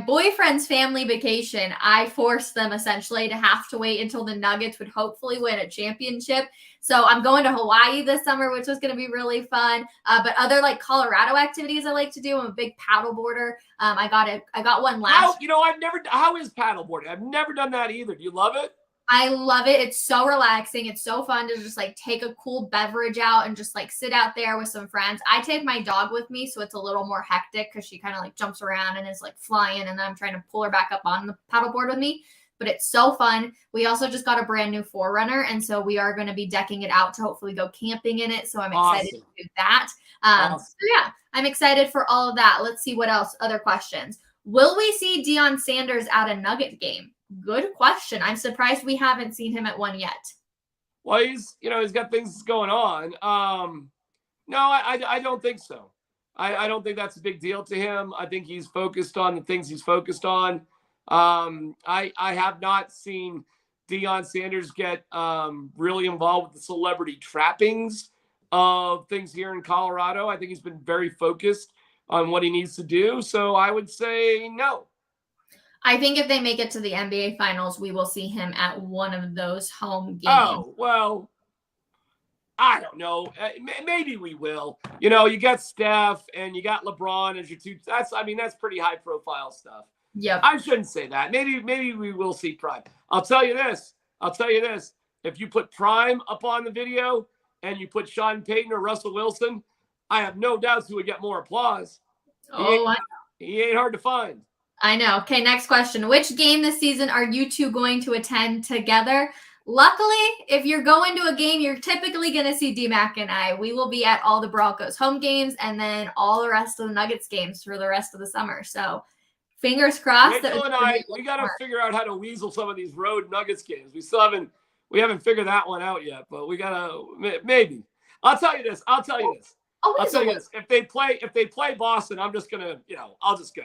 boyfriend's family vacation. I forced them essentially to have to wait until the Nuggets would hopefully win a championship. So I'm going to Hawaii this summer, which was going to be really fun. But other like Colorado activities I like to do. I'm a big paddle boarder. I got one last. How is paddle boarding? I've never done that either. Do you love it? I love it. It's so relaxing. It's so fun to just like take a cool beverage out and just like sit out there with some friends. I take my dog with me, so it's a little more hectic because she kind of like jumps around and is like flying, and then I'm trying to pull her back up on the paddleboard with me. But it's so fun. We also just got a brand new 4Runner, and so we are going to be decking it out to hopefully go camping in it. So I'm excited to do that. So yeah, I'm excited for all of that. Let's see what else. Other questions. Will we see Deion Sanders at a Nugget game? Good question. I'm surprised we haven't seen him at one yet. Well, he's got things going on. No, I don't think so. I don't think that's a big deal to him. I think he's focused on the things he's focused on. I have not seen Deion Sanders get really involved with the celebrity trappings of things here in Colorado. I think he's been very focused on what he needs to do. So I would say no. I think if they make it to the NBA Finals, we will see him at one of those home games. Oh, well, I don't know. Maybe we will. You know, you got Steph and you got LeBron as your two. That's pretty high profile stuff. Yep. I shouldn't say that. Maybe we will see Prime. I'll tell you this. If you put Prime up on the video and you put Sean Payton or Russell Wilson, I have no doubts who would get more applause. He ain't hard to find. I know. Okay, next question. Which game this season are you two going to attend together? Luckily, if you're going to a game, you're typically going to see D-Mac and I. We will be at all the Broncos home games and then all the rest of the Nuggets games for the rest of the summer. So fingers crossed. Rachel and I, we got to figure out how to weasel some of these road Nuggets games. We haven't figured that one out yet, but we got to, maybe. I'll tell you this. If they play Boston, I'm just going to, I'll just go.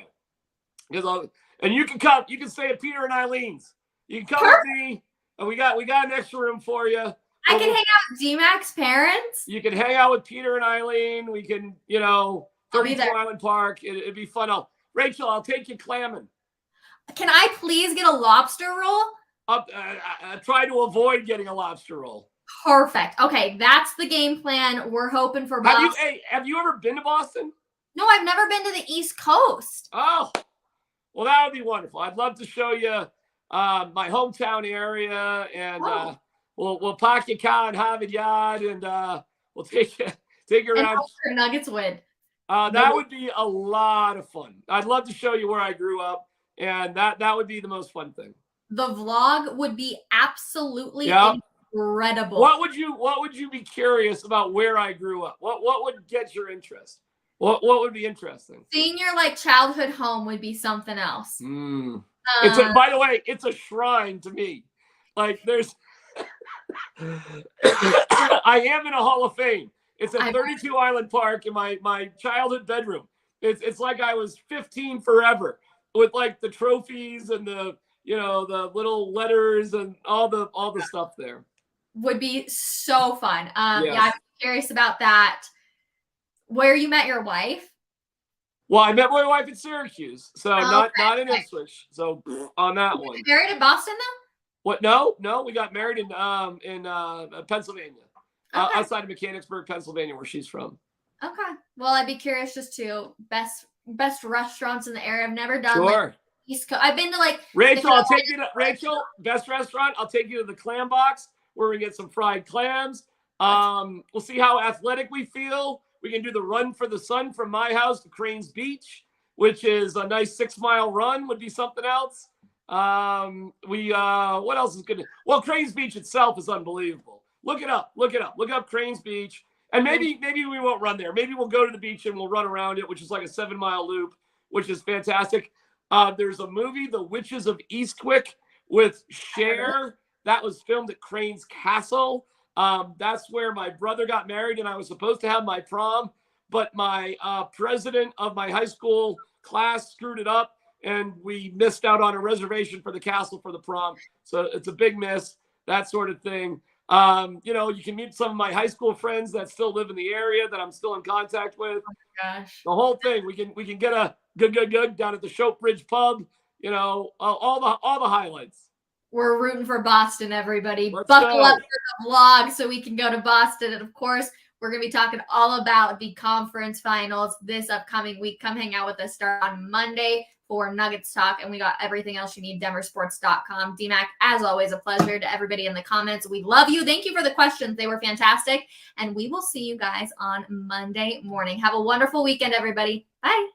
And you can come, you can stay at Peter and Eileen's. You can come with me. And we got an extra room for you. I can hang out with D-Mac's parents. You can hang out with Peter and Eileen. We can, 32 Island Park. It'd be fun. Rachel, I'll take you clamming. Can I please get a lobster roll? Try to avoid getting a lobster roll. Perfect. Okay, that's the game plan. We're hoping for Boston. Have you ever been to Boston? No, I've never been to the East Coast. Oh, well, that would be wonderful. I'd love to show you my hometown area, and we'll park your car in Harvard Yard, and we'll take you around. And Nuggets win. That would be a lot of fun. I'd love to show you where I grew up, and that would be the most fun thing. The vlog would be absolutely incredible. What would you be curious about where I grew up? What would get your interest? What would be interesting? Seeing your childhood home would be something else. By the way, it's a shrine to me. There's I am in a Hall of Fame. It's at 32 Island Park in my childhood bedroom. It's like I was 15 forever with the trophies and the the little letters and all the stuff there. Would be so fun. Yes. I'm curious about that. Where you met your wife? Well, I met my wife in Syracuse, so not in Ipswich. So on that one. You married in Boston though? What? No, we got married in Pennsylvania, outside of Mechanicsburg, Pennsylvania, where she's from. Okay. Well, I'd be curious just to best restaurants in the area. I've never done East Coast. I've been to Rachel. I'll take you to best restaurant. I'll take you to the Clam Box where we get some fried clams. We'll see how athletic we feel. We can do the Run for the Sun from my house to Cranes Beach, which is a nice 6-mile run. Would be something else. What else is good? Well, Cranes Beach itself is unbelievable. Look it up. Look up Cranes Beach. And maybe we won't run there. Maybe we'll go to the beach and we'll run around it, which is like a 7-mile loop, which is fantastic. There's a movie, The Witches of Eastwick, with Cher. That was filmed at Cranes Castle. That's where my brother got married, and I was supposed to have my prom, but my president of my high school class screwed it up, and we missed out on a reservation for the castle for the prom. So it's a big miss, that sort of thing. You can meet some of my high school friends that still live in the area that I'm still in contact with. Oh my gosh. The whole thing. We can get a good down at the Shope Bridge Pub. All the highlights. We're rooting for Boston, everybody. Let's Buckle go. up for the vlog so we can go to Boston. And of course, we're going to be talking all about the conference finals this upcoming week. Come hang out with us. Start on Monday for Nuggets Talk. And we got everything else you need, denversports.com. D-Mac, as always, a pleasure to everybody in the comments. We love you. Thank you for the questions. They were fantastic. And we will see you guys on Monday morning. Have a wonderful weekend, everybody. Bye.